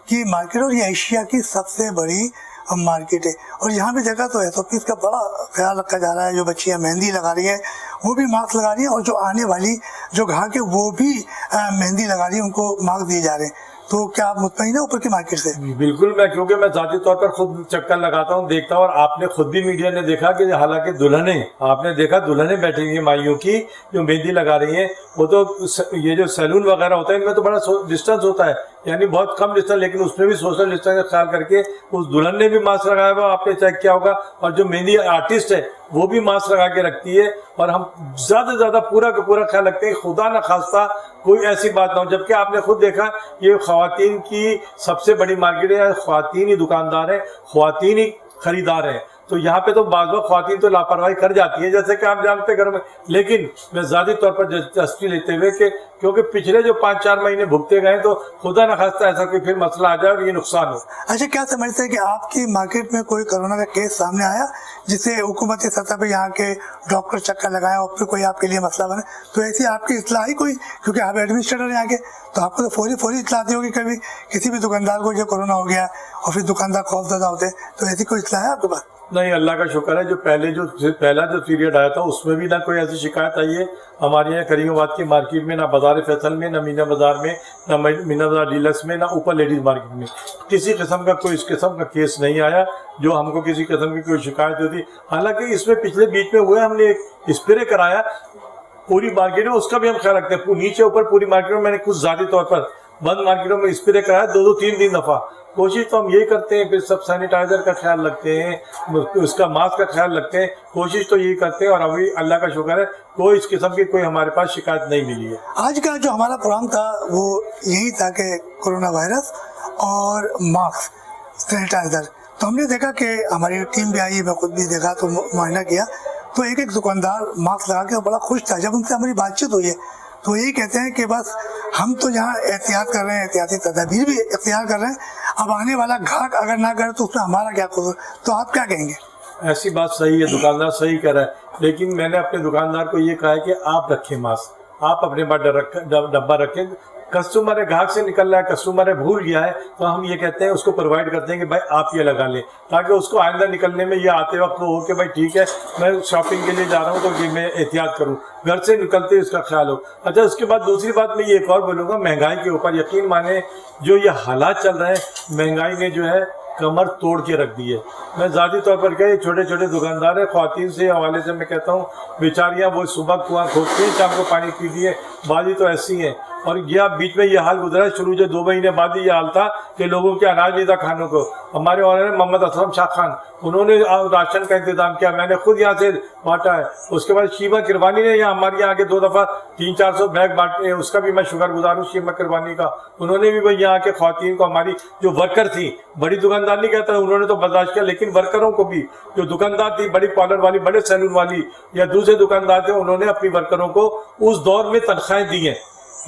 की मार्केट और ये एशिया की सबसे बड़ी मार्केट है, और यहाँ भी देखा तो एसओपी का बड़ा ख्याल रखा जा रहा है। जो बच्चियाँ मेहंदी लगा रही है वो भी मास्क लगा रही है, और जो आने वाली जो ग्राहक है वो भी मेहंदी लगा रही है, उनको मास्क दिए जा रहे हैं। तो क्या आप मुतमईन है ऊपर की मार्केट से? बिल्कुल, मैं क्योंकि मैं जाती तौर पर खुद चक्कर लगाता हूँ, देखता हूँ, और आपने खुद भी मीडिया ने देखा कि हालांकि दुल्हने, आपने देखा दुल्हने बैठी हुई माइयों की जो मेहंदी लगा रही हैं, वो तो ये जो सैलून वगैरह होता है इनमें तो बड़ा डिस्टेंस होता है, यानी बहुत कम डिस्टेंस, लेकिन उसमें भी सोशल डिस्टेंस का ख्याल करके उस दुल्हन ने भी मास्क लगाया हुआ, आपने चेक किया होगा, और जो मेहंदी आर्टिस्ट है वो भी मास्क लगा के रखती है, और हम ज़्यादा से ज़्यादा पूरा का पूरा ख्याल रखते हैं खुदा न खास्ता कोई ऐसी बात ना हो। जबकि आपने खुद देखा ये ख्वातीन की सबसे बड़ी मार्केट है, ख्वातीन ही दुकानदार है, ख्वातीन ही खरीदार है, तो यहाँ पे तो बाज़ ख्वातीन तो लापरवाही कर जाती है, जैसे कि आप जानते हैं घर में। लेकिन मैं ज़्यादा तौर पर दिलचस्पी लेते हुए कि क्योंकि पिछले जो 5-4 महीने भुगते गए, तो खुदा न खास्ता ऐसा कोई फिर मसला आ जाए और ये नुकसान हो। अच्छा, क्या समझते हैं कि आपकी मार्केट में कोई कोरोना का केस सामने आया जिससे हुकूमती सतह पर यहाँ के डॉक्टर चक्कर लगाए और फिर कोई आपके लिए मसला बने? तो ऐसी आपकी इतला आई कोई, क्योंकि आप एडमिनिस्ट्रेटर यहाँ के, तो आपको तो फौरी इतला आती होगी कभी किसी भी दुकानदार को जो कोरोना हो गया और फिर दुकानदार खौफजदा होते, तो ऐसी कोई इतला है आपके पास? नहीं, अल्लाह का शुक्र है, जो पहला जो पीरियड आया था उसमें भी ना कोई ऐसी शिकायत आई है हमारे यहाँ करीमाबाद की मार्केट में, ना बाजार फैसल में, ना मीना बाजार में, ना मीना बाजार डीलक्स में, ना ऊपर लेडीज़ मार्केट में, किसी किस्म का कोई इस किस्म का केस नहीं आया जो हमको किसी किस्म की कोई शिकायत होती। हालांकि इसमें पिछले बीच में हुए, हमने एक स्प्रे कराया पूरी मार्केट में, उसका भी हम ख्याल रखते हैं, नीचे ऊपर पूरी मार्केट में। मैंने कुछ ज़्यादा तौर पर बंद मार्केटों में स्प्रे कराया 2-3 दफ़ा। कोशिश तो हम यही करते हैं, फिर सब सैनिटाइजर का ख्याल रखते हैं, उसका मास्क का ख्याल रखते हैं, कोशिश तो यही करते हैं, और अभी अल्लाह का शुक्र है कोई इस किस्म की कोई हमारे पास शिकायत नहीं मिली है। आज का जो हमारा प्रोग्राम था वो यही था कि कोरोना वायरस और मास्क, सैनिटाइजर। तो हमने देखा कि हमारी टीम भी आई, मैं खुद भी देखा, तो मुआयना किया, तो एक दुकानदार मास्क लगा के बड़ा खुश था। जब उनसे हमारी बातचीत हुई है तो यही कहते हैं कि बस हम तो यहाँ एहतियात कर रहे हैं, एहतियाती तदाबीर भी इख्तियार कर रहे हैं, अब आने वाला ग्राहक अगर ना करे तो उसमें हमारा क्या कसूर। तो आप क्या कहेंगे? ऐसी बात सही है, दुकानदार सही कह रहा है, लेकिन मैंने अपने दुकानदार को ये कहा है कि आप रखें मास्क, आप अपने पास डब्बा रखें। कस्टमर है, ग्राहक से निकल रहा है, कस्टमर है भूल गया है, तो हम ये कहते हैं उसको प्रोवाइड करते हैं कि भाई आप ये लगा लें, ताकि उसको आइंदा निकलने में ये आते वक्त हो कि भाई ठीक है मैं शॉपिंग के लिए जा रहा हूँ तो ये मैं एहतियात करूँ, घर से निकलते ही उसका ख्याल हो। अच्छा, उसके बाद दूसरी बात मैं ये एक और बोलूँगा, महंगाई के ऊपर यकीन माने जो ये हालात चल रहे हैं, महंगाई ने जो है कमर तोड़ के रख दी है। मैं ज़ाती तौर पर क्या, ये छोटे छोटे दुकानदार है, ख्वातीन से हवाले से मैं कहता हूँ बेचारियाँ वो सुबह कुआं खोदती हैं, शाम को पानी पीती है, बाजी तो ऐसी हैं। और यह बीच में ये हाल गुजरा शुरू जो 2 महीने बाद ये हाल था कि लोगों के अनाज नहीं था खानों को। हमारे ऑनर मोहम्मद असलम शाह खान, उन्होंने राशन का इंतजाम किया, मैंने खुद यहाँ से बांटा है। उसके बाद शीमा किरवानी ने यहाँ हमारे यहाँ आके 2 दफ़ा 300-400 बैग बांटे, उसका भी मैं शुक्रगुजार हूँ शीमा किरवानी का। उन्होंने भी भाई यहाँ के ख्वातीन को, हमारी जो वर्कर थी, बड़ी दुकानदार नहीं कहता, उन्होंने तो बर्दाश्त किया, लेकिन वर्करों को भी, जो दुकानदार थी, बड़ी पार्लर वाली, बड़े सैलून वाली या दूसरे दुकानदार थे, उन्होंने अपनी वर्करों को उस दौर में तनख्वाहें दी हैं,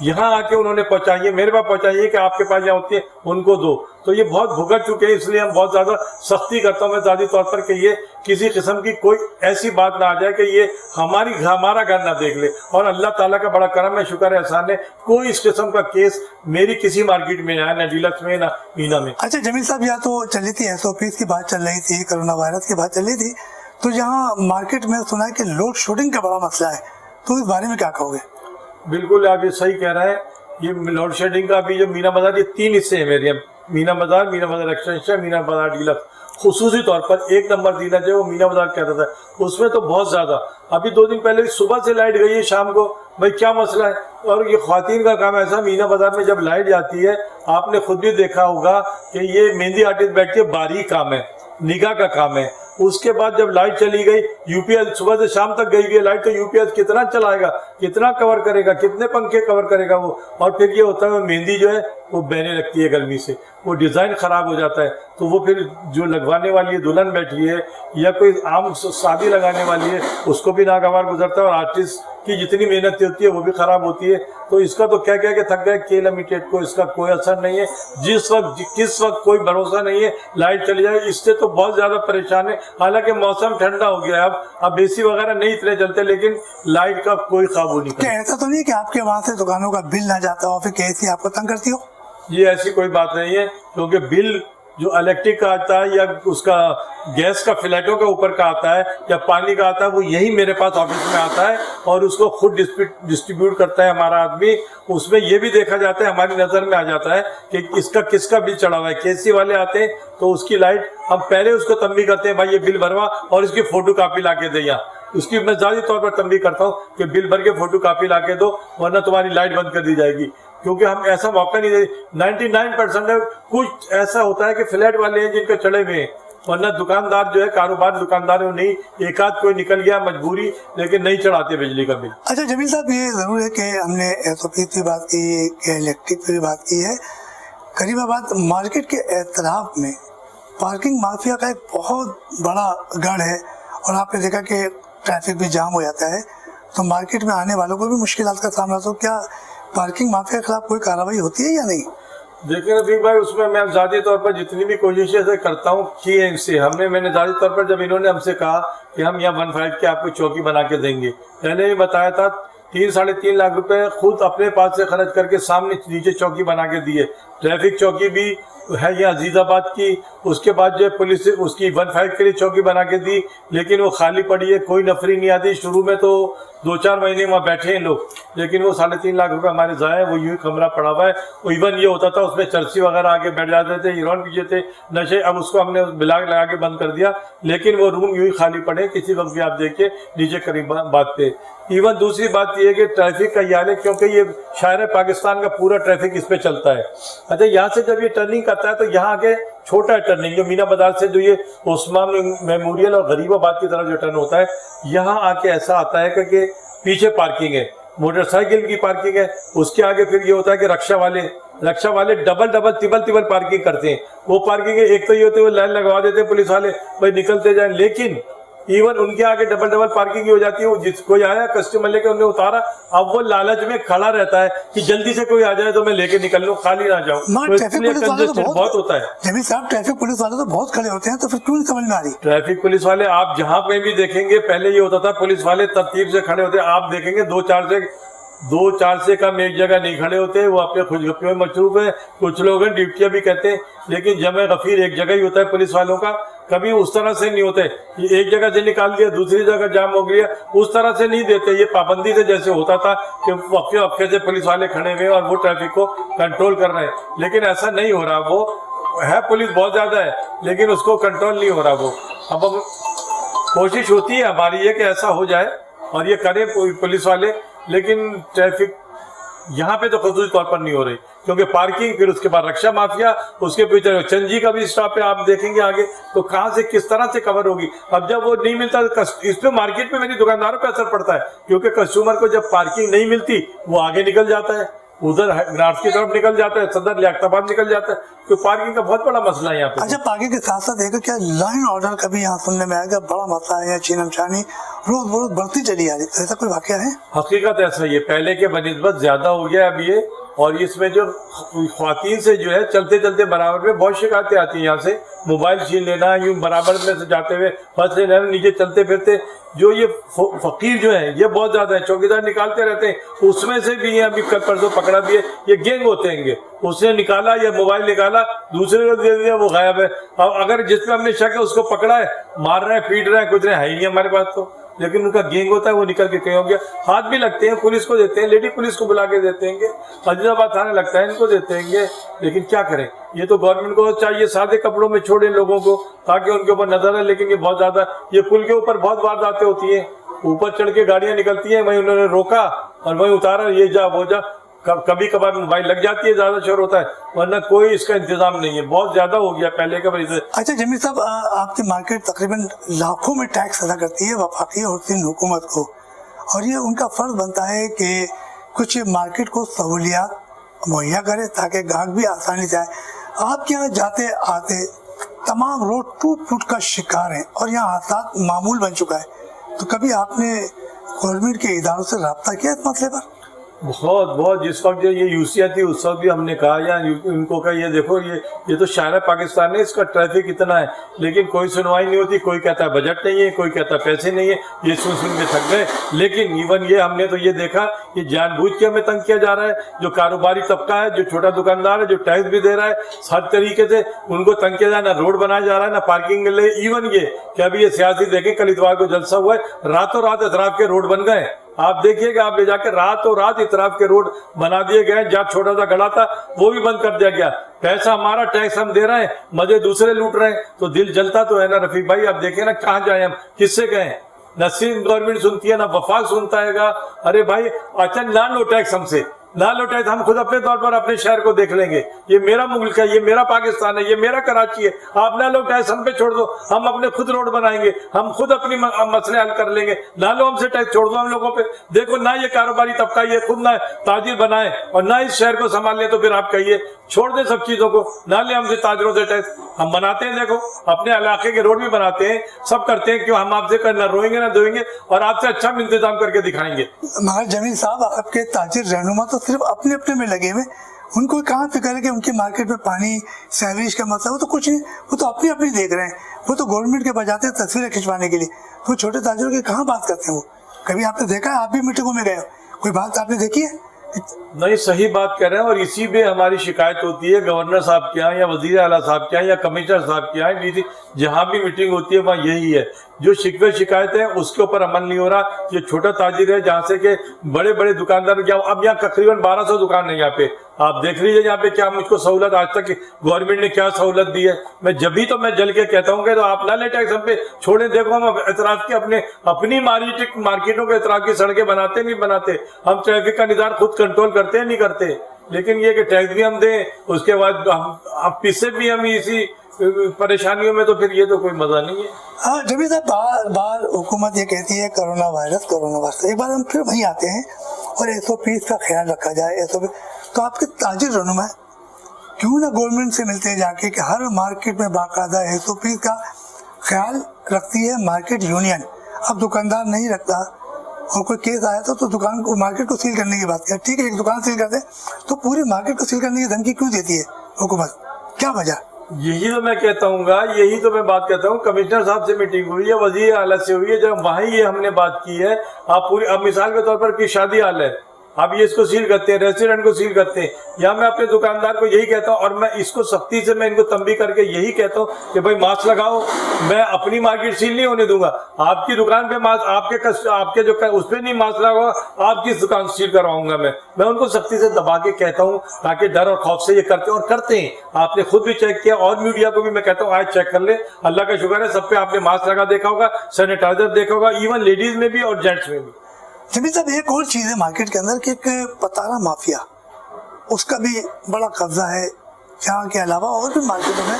यहाँ आके उन्होंने पहुँचाइए, मेरे पास पहुँचाइए कि आपके पास यहाँ होती है उनको दो। तो ये बहुत भुगत चुके हैं, इसलिए हम बहुत ज़्यादा सख्ती करता हूँ मैं ज़ाती तौर पर कि ये किसी किस्म की कोई ऐसी बात ना आ जाए कि ये हमारा घर ना देख ले। और अल्लाह ताला का बड़ा करम है, शुक्र है, एहसान है, कोई इस किस्म का केस मेरी किसी मार्केट में आया, ना डीलक्स में, ना मीना में। अच्छा जमील साहब, यहाँ तो चली थी SOPs की बात चल रही थी, कोरोना वायरस की बात चल रही थी, तो यहाँ मार्केट में सुना है कि लोड शेडिंग का बड़ा मसला है, तो इस बारे में क्या कहोगे? बिल्कुल आप ये सही कह रहे हैं, ये लोड शेडिंग का अभी जो मीना बाजार, ये 3 हिस्से हैं मेरे यहाँ, मीना बाजार एक्सटेंशन, मीना बाजार डीलक्स। खुसूसी तौर पर 1 नंबर दीना जो वो मीना बाजार कहता था, उसमें तो बहुत ज़्यादा, अभी 2 दिन पहले सुबह से लाइट गई है, शाम को, भाई क्या मसला है। और ये ख्वातीन का काम ऐसा, मीना बाजार में जब लाइट जाती है, आपने खुद भी देखा होगा कि ये मेहंदी आर्टिस्ट बैठ के बारीक काम है, निगाह का काम है। उसके बाद जब लाइट चली गई, यूपीएस सुबह से शाम तक गई हुई लाइट, तो यूपीएस कितना चलाएगा, कितना कवर करेगा, कितने पंखे कवर करेगा वो। और फिर ये होता है मेहंदी जो है वो बहने लगती है गर्मी से, वो डिज़ाइन ख़राब हो जाता है, तो वो फिर जो लगवाने वाली है, दुल्हन बैठी है या कोई आम शादी लगाने वाली है, उसको भी नागवार गुजरता है, और आर्टिस्ट की जितनी मेहनत होती है वो भी ख़राब होती है। तो इसका तो क्या क्या के थक गए KL लिमिटेड को, इसका कोई असर नहीं है, जिस वक्त किस वक्त कोई भरोसा नहीं है, लाइट चली जाए, इससे तो बहुत ज़्यादा परेशान है। हालांकि मौसम ठंडा हो गया है, अब AC वगैरह नहीं इतने चलते, लेकिन लाइट का कोई काबू नहीं। क्या ऐसा तो नहीं कि आपके वहाँ से दुकानों का बिल ना जाता हो, फिर KC आपको तंग करती हो? ये ऐसी कोई बात नहीं है, क्योंकि बिल जो इलेक्ट्रिक का आता है या उसका गैस का फ्लैटों के ऊपर का आता है या पानी का आता है, वो यही मेरे पास ऑफिस में आता है और उसको खुद डिस्ट्रीब्यूट करता है हमारा आदमी। उसमें ये भी देखा जाता है, हमारी नज़र में आ जाता है कि इसका किसका बिल चढ़ा हुआ है। KC वाले आते हैं तो उसकी लाइट हम पहले उसको तंबी करते हैं, भाई ये बिल भरवा और इसकी फ़ोटो कापी ला के दे। यहाँ उसकी मैं ज़ाती तौर पर तंबी करता हूँ कि बिल भर के फ़ोटो कापी ला के दो, वरना तुम्हारी लाइट बंद कर दी जाएगी। क्योंकि हम ऐसा मौका नहीं देते। 99% कुछ ऐसा होता है कि फ्लैट वाले हैं जिनके चढ़े हुए हैं, वरना दुकानदार जो है, कारोबार दुकानदार है, नहीं, एक आध कोई निकल गया मजबूरी, लेकिन नहीं चढ़ाते बिजली का बिल। अच्छा जमील साहब, ये ज़रूर है कि हमने SOP की बात की, इलेक्ट्रिक की बात की है, करीबाबाद मार्केट के एतराफ में पार्किंग माफिया का एक बहुत बड़ा गढ़ है, और आपने देखा कि ट्रैफिक भी जाम हो जाता है, तो मार्केट में आने वालों को भी मुश्किलात का सामना। तो क्या पार्किंग माफिया के खिलाफ कोई कार्रवाई होती है या नहीं? देखिए रफीक भाई, उसमें मैं ज़ाती तौर पर जितनी भी कोशिशें करता हूँ की है इनसे। मैंने ज़ाती तौर पर जब इन्होंने हमसे कहा कि हम यहाँ 1.5 की आपको चौकी बना के देंगे, पहले ही बताया था 3-3.5 लाख रुपए खुद अपने पास से खर्च करके सामने नीचे चौकी बना के दिए। ट्रैफिक चौकी भी है ये अजीज़ाबाद की, उसके बाद जो पुलिस उसकी 1.5 के लिए चौकी बना के दी, लेकिन वो खाली पड़ी है, कोई नफरी नहीं आती। शुरू में तो 2-4 महीने वहाँ बैठे हैं लोग, लेकिन वो 3.5 लाख रुपए हमारे ज़ाया, वो यूँ कमरा पड़ा हुआ है। इवन ये होता था उसमें चर्सी वगैरह आके बैठ जाते थे, हीरोइन पीछे थे, नशे। अब उसको हमने बिलाग लगा के बंद कर दिया, लेकिन वो रूम यूँ ही खाली पड़े, किसी वक्त भी आप देखिए नीचे करीब बात पे। इवन दूसरी बात ये है कि ट्रैफिक का यानी, क्योंकि ये शायर पाकिस्तान का पूरा ट्रैफिक इस पे चलता है। अच्छा, यहाँ से जब ये टर्निंग करता है तो यहाँ आके छोटा टर्निंग, जो मीना बाजार से जो ये ओस्मान मेमोरियल और गरीबाबाद की तरफ जो टर्न होता है, यहाँ आके ऐसा आता है कि पीछे पार्किंग है, मोटरसाइकिल की पार्किंग है, उसके आगे फिर ये होता है कि रिक्शा वाले डबल तिबल पार्किंग करते हैं। वो पार्किंग है, एक तो ये होते हैं वो लाइन लगवा देते हैं पुलिस वाले, भाई निकलते जाए, लेकिन इवन उनके आगे डबल डबल पार्किंग हो जाती है। वो जिस कोई आया कस्टमर लेके उन्हें उतारा, अब वो लालच में खड़ा रहता है कि जल्दी से कोई आ जाए तो मैं लेके निकल लूं, खाली ना जाऊं। तो इसलिए कंजेस्टेड बहुत होता है। जमीन साहब, ट्रैफिक पुलिस वाले तो बहुत खड़े होते हैं, तो फिर क्यों नहीं समझ में आ रही? ट्रैफिक पुलिस वाले आप जहां पे भी देखेंगे, पहले ये होता था पुलिस वाले तरतीब से खड़े होते, आप देखेंगे 2-4 से कम एक जगह नहीं खड़े होते, वो अपने खुशगपियों में मसरूफ है। कुछ लोग हैं ड्यूटियां भी कहते हैं, लेकिन जमे गफीर एक जगह ही होता है पुलिस वालों का। कभी उस तरह से नहीं होते कि एक जगह से निकाल दिया दूसरी जगह जाम हो गया, उस तरह से नहीं देते। ये पाबंदी से जैसे होता था कि वक्फे वक्फे से पुलिस वाले खड़े हुए और वो ट्रैफिक को कंट्रोल कर रहे हैं, लेकिन ऐसा नहीं हो रहा। वो है पुलिस बहुत ज्यादा है, लेकिन उसको कंट्रोल नहीं हो रहा। वो अब कोशिश होती है हमारी ये कि ऐसा हो जाए और ये करें पुलिस वाले, लेकिन ट्रैफिक यहाँ पे तो खसूसी तौर पर नहीं हो रही, क्योंकि पार्किंग, फिर उसके बाद रक्षा माफिया, उसके पीछे चंजी का भी स्टॉप है। आप देखेंगे आगे तो कहाँ से किस तरह से कवर होगी। अब जब वो नहीं मिलता, इस पे मार्केट में मेरी दुकानदारों पे असर पड़ता है, क्योंकि कस्टमर को जब पार्किंग नहीं मिलती वो आगे निकल जाता है, उधर नॉर्थ की तरफ निकल जाता है, सदर लियाकताबाद निकल जाता है। तो पार्किंग का बहुत बड़ा मसला है यहाँ पे। अच्छा, पार्किंग के साथ साथ देखो क्या लाइन ऑर्डर का भी यहाँ सुनने में आएगा, बड़ा मसला है। यहाँ छीनमछानी रोज बढ़ती चली आ रही, तो ऐसा कोई वाकया है? हकीकत ऐसा ही है, पहले के बनिस्बत ज्यादा हो गया अब ये। और इसमें जो ख्वातीन से जो है चलते चलते बराबर में बहुत शिकायतें आती हैं। यहाँ से मोबाइल छीन लेना, यूं बराबर में से जाते हुए फंस लेना, नीचे चलते फिरते। जो ये फकीर जो है ये बहुत ज्यादा है, चौकीदार निकालते रहते हैं। उसमें से भी ये अभी कल परसों पकड़ा भी है, ये गैंग होते हैं। उसने निकाला या मोबाइल निकाला, दूसरे को दे दिया, वो गायब है। अब अगर जिसपे हमने शक है उसको पकड़ा है, मार रहे हैं, पीट रहे हैं, कुछ रहे है ही नहीं हमारे पास तो, लेकिन उनका गैंग होता है, वो निकल के कहीं हो गया। हाथ भी लगते हैं, पुलिस को देते हैं, लेडी पुलिस को बुला के देते हैं, अजीजाबाद थाने लगता है इनको देते हैं, लेकिन क्या करें। ये तो गवर्नमेंट को चाहिए सादे कपड़ों में छोड़े लोगों को, ताकि उनके ऊपर नजर है। लेकिन ये बहुत ज्यादा, ये पुल के ऊपर बहुत वारदातें होती है, ऊपर चढ़ के गाड़ियां निकलती हैं, वहीं उन्होंने रोका और वहीं उतारा, ये जा वो जा। कभी कभार मोबाइल लग जाती है, ज्यादा शोर होता है, वरना कोई इसका इंतजाम नहीं है। बहुत ज्यादा हो गया पहले के वजह से। अच्छा जमीर साहब, आपकी मार्केट तकरीबन लाखों में टैक्स अदा करती है वफाकी और सिंध हुकूमत को, और ये उनका फर्ज बनता है कि कुछ मार्केट को सहूलियात मुहैया करे ताकि ग्राहक भी आसानी से आए। आपके यहाँ जाते आते तमाम रोड टूट फूट का शिकार हैं और यहाँ हादसा मामूल बन चुका है, तो कभी आपने गवर्नमेंट के इदारों से रब्ता किया इस मसले पर? बहुत जिस वक्त ये यूसिया थी उस वक्त भी हमने कहा, या इनको कहा, ये देखो ये तो शायर पाकिस्तान है, इसका ट्रैफिक इतना है, लेकिन कोई सुनवाई नहीं होती। कोई कहता है बजट नहीं है, कोई कहता है पैसे नहीं है, ये सुन के थक गए। लेकिन इवन ये हमने तो ये देखा, ये जानबूझ के हमें तंग किया जा रहा है। जो कारोबारी तबका है, जो छोटा दुकानदार है, जो टैक्स भी दे रहा है, हर तरीके से उनको तंग किया जा रहा है। ना रोड बनाया जा रहा है, ना पार्किंग के लिए। इवन ये कि अभी ये सियासी देखें, कल इतवार को जलसा हुआ है, रातों रात इतराफ के रोड बन गए। आप देखिएगा, आप ले जाकर रातों रात इतराफ के रोड बना दिए गए। जहाँ छोटा सा गड़ा था वो भी बंद कर दिया गया। पैसा हमारा, टैक्स हम दे रहे हैं, मजे दूसरे लूट रहे हैं, तो दिल जलता तो है ना रफीक भाई। आप देखें ना, कहाँ जाए हम, किससे गए? न सिंध गवर्नमेंट सुनती है, ना वफाक सुनता है। अरे भाई अच्छा ना लो टैक्स हमसे, ना लो टैक्स, हम खुद अपने तौर पर अपने शहर को देख लेंगे। ये मेरा मुल्क है, ये मेरा पाकिस्तान है, ये मेरा कराची है। आप ना लो टैक्स हम पे छोड़ दो, हम अपने खुद रोड बनाएंगे, हम खुद अपनी मसले हल कर लेंगे। ना लो हमसे टैक्स, छोड़ दो हम लोगों पे। देखो ना ये कारोबारी तबका ये खुद ना ताजिर बनाए और ना इस शहर को संभाल ले, तो फिर आप कहिए छोड़ दे सब चीजों को, ना ले हमसे ताजरों से टैक्स। हम बनाते हैं, देखो अपने इलाके के रोड भी बनाते हैं, सब करते हैं। क्यों हम आपसे ना रोएंगे ना धोएंगे, और आपसे अच्छा इंतजाम करके दिखाएंगे। मगर जमील साहब, आपके ताजिर रहनुमा तो सिर्फ अपने अपने में लगे हुए, उनको कहाँ फिक्र है कि उनकी मार्केट में पानी सैवरेज का मसला? वो तो कुछ नहीं, वो तो अपनी अपनी देख रहे हैं। वो तो गवर्नमेंट के बजाते हैं तस्वीरें खिंचवाने के लिए। वो छोटे ताजिरों की कहाँ बात करते हैं? वो कभी आपने देखा है? आप भी मीटिंगों में गए हो, कोई बात आपने देखी है? नहीं, सही बात कर रहे हैं। और इसी पे हमारी शिकायत होती है गवर्नर साहब के यहाँ, या वजीर आला साहब के यहाँ, या कमिश्नर साहब के यहाँ। जहाँ भी मीटिंग होती है वहाँ यही है, जो शिकवे शिकायत है उसके ऊपर अमल नहीं हो रहा। ये छोटा ताजिर है, जहाँ से के बड़े बड़े दुकानदार, अब यहाँ तकरीबन 1200 दुकान है यहाँ पे। आप देख लीजिए यहाँ पे क्या मुझको सहूलत आज तक गवर्नमेंट ने क्या सहूलत दी है। मैं जब भी तो मैं जल के कहता हूँ कि तो आप ना ले टैक्स हम पे छोड़े। देखो हम एतराज की अपनी मार्केटों के एतराज की सड़कें बनाते नहीं बनाते, हम ट्रैफिक का निज़ाम खुद कंट्रोल करते हैं नहीं करते। लेकिन ये कि टैक्स भी हम दें, उसके बाद हम पीछे भी हम इसी परेशानियों में, तो फिर ये तो कोई मजा नहीं है। हाँ जब साहब, बार बार हुकूमत ये कहती है कोरोना वायरस। एक बार हम फिर वहीं आते हैं और SOPs का ख्याल रखा जाए। SOP तो आपके ताजिर रहनुमा क्यों ना गवर्नमेंट से मिलते हैं जाके कि हर मार्केट में बाकायदा SOPs का ख्याल रखती है मार्केट यूनियन। अब दुकानदार नहीं रखता और कोई केस आया तो दुकान को, मार्केट को सील करने की बात कर, ठीक है एक दुकान सील कर दे तो पूरी मार्केट को सील करने की धमकी क्यों देती है हुकूमत, क्या वजह? यही तो मैं कहता हूँ, यही तो मैं बात कहता हूँ। कमिश्नर साहब से मीटिंग हुई है, वजीर आला से हुई है, जब वहीं ये हमने बात की है। आप पूरी, अब मिसाल के तौर पर कि शादी हाल है, आप ये इसको सील करते हैं, रेस्टोरेंट को सील करते हैं, या मैं अपने दुकानदार को यही कहता हूँ और मैं इसको सख्ती से मैं इनको तंबी करके यही कहता हूँ कि भाई मास्क लगाओ। मैं अपनी मार्केट सील नहीं होने दूंगा, आपकी दुकान पे मास्क, आपके जो उस पर नहीं मास्क लगाओ, आपकी दुकान सील करवाऊंगा। मैं उनको सख्ती से दबा के कहता हूँ ताकि डर और खौफ से ये करते हैं, और करते हैं। आपने खुद भी चेक किया और मीडिया को भी मैं कहता हूँ आज चेक कर ले। अल्लाह का शुक्र है सब पे आपने मास्क लगा देखा होगा, सैनिटाइजर देखा होगा, इवन लेडीज में भी और जेंट्स में भी। जमीन साहब एक और चीज़ है मार्केट के अंदर कि एक पतारा माफिया, उसका भी बड़ा कब्जा है यहाँ के अलावा और भी मार्केटों में।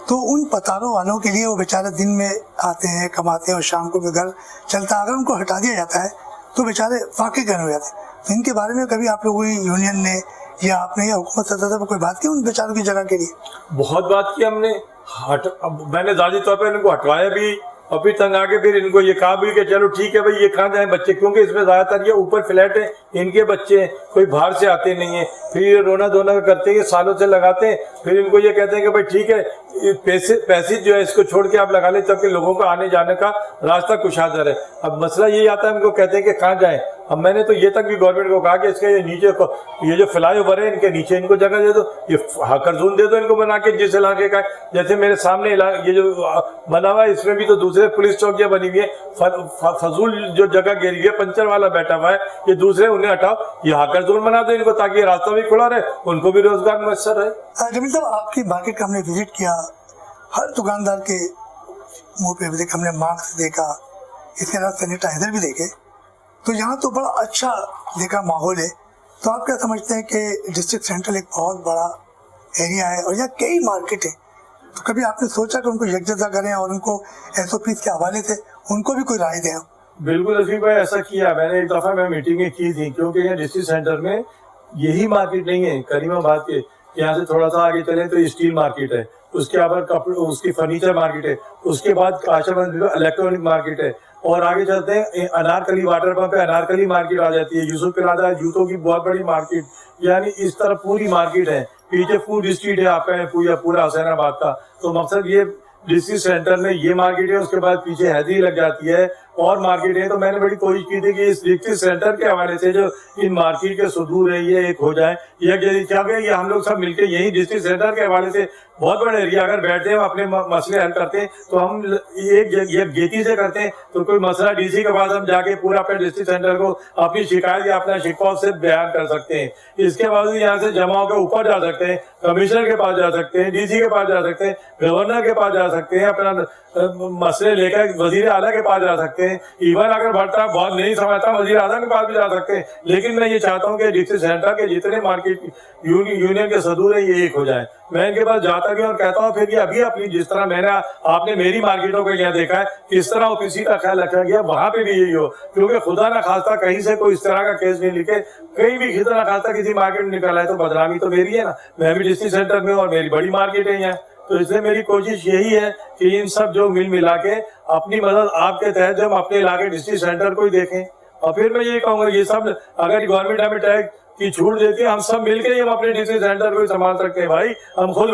तो उन पतारों वालों के लिए वो बेचारे दिन में आते हैं, कमाते हैं और शाम को भी घर चलता है, अगर उनको हटा दिया जाता है तो बेचारे फाके गन हो जाते हैं। तो इनके बारे में कभी आप लोगों की यूनियन ने या आपने या हुकूमत सतह पर कोई बात की उन बेचारों की जगह के लिए? बहुत बात की हमने, मैंने जाती तौर पर इनको हटवाया भी और फिर तंग आके फिर इनको ये कहा भी कि चलो ठीक है भाई ये कहाँ जाए बच्चे, क्योंकि इसमें ज्यादातर ये ऊपर फ्लैट है, इनके बच्चे हैं, कोई बाहर से आते नहीं है। फिर ये रोना धोना करते हैं, सालों से लगाते हैं, फिर इनको ये कहते हैं कि भाई ठीक है पैसे जो है इसको छोड़ के आप लगा ले ताकि लोगों को आने जाने का रास्ता कुशादा है। अब मसला यही आता है, इनको कहते हैं कि कहाँ जाए। अब मैंने तो ये तक भी गवर्नमेंट को कहा कि इसके ये नीचे को, ये जो फ्लाईओवर है इनके नीचे इनको जगह दे दो, ये हाकर जोन दे दो इनको बना के जिस इलाके का। जैसे मेरे सामने ये जो बना हुआ है इसमें भी तो दूसरे पुलिस चौकियां बनी हुई है, फजूल जो जगह घेरी हुई है, पंचर वाला बैठा हुआ है, ये दूसरे उन्हें हटाओ, ये हाकर जोन बना दो इनको ताकि रास्ता भी खुला रहे, उनको भी रोजगार मैसर रहे। जमील साहब आपकी मार्केट का हमने विजिट किया, हर दुकानदार के मुंह पे भी हमने मास्क देखा, इसके अलावा सैनिटाइजर भी देखे, तो यहाँ तो बड़ा अच्छा देखा माहौल है। तो आप क्या समझते हैं कि डिस्ट्रिक्ट सेंट्रल एक बहुत बड़ा एरिया है और यहाँ कई मार्केट है, तो कभी आपने सोचा कि उनको यकजहत करें और उनको SOPs के हवाले से उनको भी कोई राय दें? बिल्कुल रफीक भाई ऐसा किया मैंने, एक दफा मैं मीटिंगें की थी, क्योंकि यहाँ डिस्ट्रिक्ट सेंटर में यही मार्केट नहीं है, करीमाबाद के यहाँ से थोड़ा सा आगे चले तो स्टील मार्केट है, उसके बाद कपड़े उसकी फर्नीचर मार्केट है, उसके बाद काशाबंद इलेक्ट्रॉनिक मार्केट है, और आगे चलते हैं अनारकली वाटर पंप है, अनारकली मार्केट आ जाती है, यूसुफ प्लाजा जूतों की बहुत बड़ी मार्केट, यानी इस तरह पूरी मार्केट है। पीछे फूड स्ट्रीट है आपका पूरा हुसैनाबाद का। तो मकसद ये डिस्ट्रिक्ट सेंटर में ये मार्केट है, उसके बाद पीछे हैदरी लग जाती है और मार्केट है। तो मैंने बड़ी कोशिश की थी कि इस डिस्ट्रिक्ट सेंटर के हवाले से जो इन मार्केट के सुदूर है ये एक हो जाए, क्या ये हम लोग सब मिलकर यही डिस्ट्रिक्ट सेंटर के हवाले से बहुत बड़े एरिया अगर बैठते हैं अपने मसले हल करते हैं तो हम एक गेती से करते हैं, तो कोई मसला DC के पास हम जाके पूरा अपने डिस्ट्रिक्ट सेंटर को अपनी शिकायत या अपना शिकवा से बयान कर सकते हैं। इसके बाद यहाँ से जमा होकर ऊपर जा सकते हैं, कमिश्नर के पास जा सकते हैं, DC के पास जा सकते हैं, गवर्नर के पास जा सकते हैं, अपना मसले लेकर वजीर आला के पास जा सकते हैं, इवन अगर बढ़ता बहुत नहीं समझता वजीर आजम के पास भी जा सकते हैं। लेकिन मैं ये चाहता हूँ कि डिस्ट्रिक्ट सेंटर के जितने मार्केट यूनियन के सदूर है ये एक हो जाए। मैं इनके पास जाता भी और कहता हूँ फिर ये अभी अपनी जिस तरह मैंने आपने मेरी मार्केटों को यहाँ देखा है किस तरह OPC का ख्याल रखा गया, वहां पे भी यही हो, क्योंकि खुदा ना खास्ता कहीं से कोई इस तरह का केस नहीं लिखे, कहीं भी खुदा ना खास्ता किसी मार्केट में निकला है तो बदनामी तो मेरी है ना, मैं भी डिस्ट्रिक्ट सेंटर में और मेरी बड़ी मार्केट है यहाँ। तो इसलिए मेरी कोशिश यही है कि इन सब जो मिला के अपनी मदद आपके तहत जब अपने इलाके डिस्ट्रिक्ट सेंटर को ही देखें। और फिर मैं ये कहूँगा ये सब अगर गवर्नमेंट हमें टैक्स की छूट देती है, हम सब मिलकर हम अपने डिस्ट्रिक्ट सेंटर को ही संभाल सकते हैं भाई। हम खुद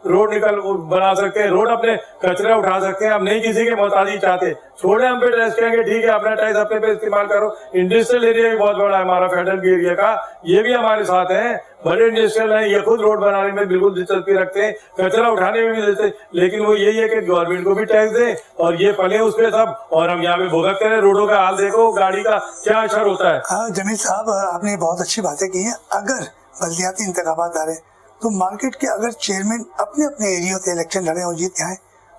रोड निकल बना सकते हैं, रोड अपने कचरा उठा सकते हैं, हम नहीं किसी के मोहताजी चाहते। छोड़े हम पे टैक्स कहेंगे ठीक है अपना टैक्स अपने पे इस्तेमाल करो। इंडस्ट्रियल एरिया भी बहुत बड़ा है हमारा, फेडरल एरिया का, ये भी हमारे साथ है, बड़े इंडस्ट्रियल है, ये खुद रोड बनाने में बिल्कुल दिलचस्पी रखते हैं, कचरा उठाने में भी देते, लेकिन वो यही है कि गवर्नमेंट को भी टैक्स दे और ये पले उस पे सब, और हम यहाँ पे भुगत करें। रोडों का हाल देखो, गाड़ी का क्या असर होता है। हाँ जमील साहब आपने बहुत अच्छी बातें की हैं। अगर बल्दियाती इंतखाबात आ रहे तो मार्केट के अगर चेयरमैन अपने अपने एरिया से इलेक्शन लड़े और जीत आए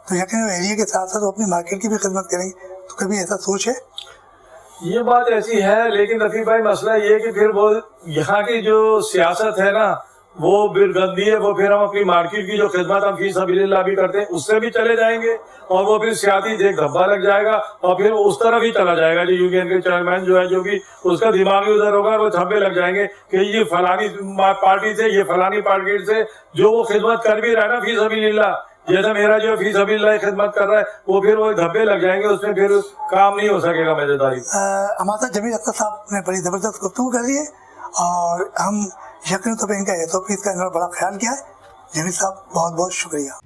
तो यकीन एरिया के साथ साथ वो अपनी मार्केट की भी खिदमत करेंगे। तो कभी ऐसा सोच है? ये बात ऐसी है, लेकिन रफीक भाई मसला ये है कि फिर वो यहाँ की जो सियासत है ना वो फिर गंदी है, वो फिर हम अपनी मार्केट की जो खिदमत हम फी सबीलिल्लाह भी करते हैं उससे भी चले जाएंगे और वो फिर सियासी एक धब्बा लग जाएगा और फिर उस तरफ ही चला जाएगा। जो यूनियन के चेयरमैन जो है जो भी उसका दिमाग भी उधर होगा, वो धब्बे लग जाएंगे कि ये फलानी पार्टी से, ये फलानी पार्टी से जो वो खिदमत कर भी रहा है ना फी सबीलिल्लाह, जैसे मेरा जो फीस अभी खिदमत कर रहा है वो फिर वो धब्बे लग जाएंगे, उसमें फिर काम नहीं हो सकेगा मेरेदारी। हमारे साथ जमील अख्तर साहब ने बड़ी ज़बरदस्त गुफ्तगू कर दी है और हम यकीन तो इनका SOPs का इन्होंने बड़ा ख्याल किया है। जमील साहब बहुत बहुत शुक्रिया।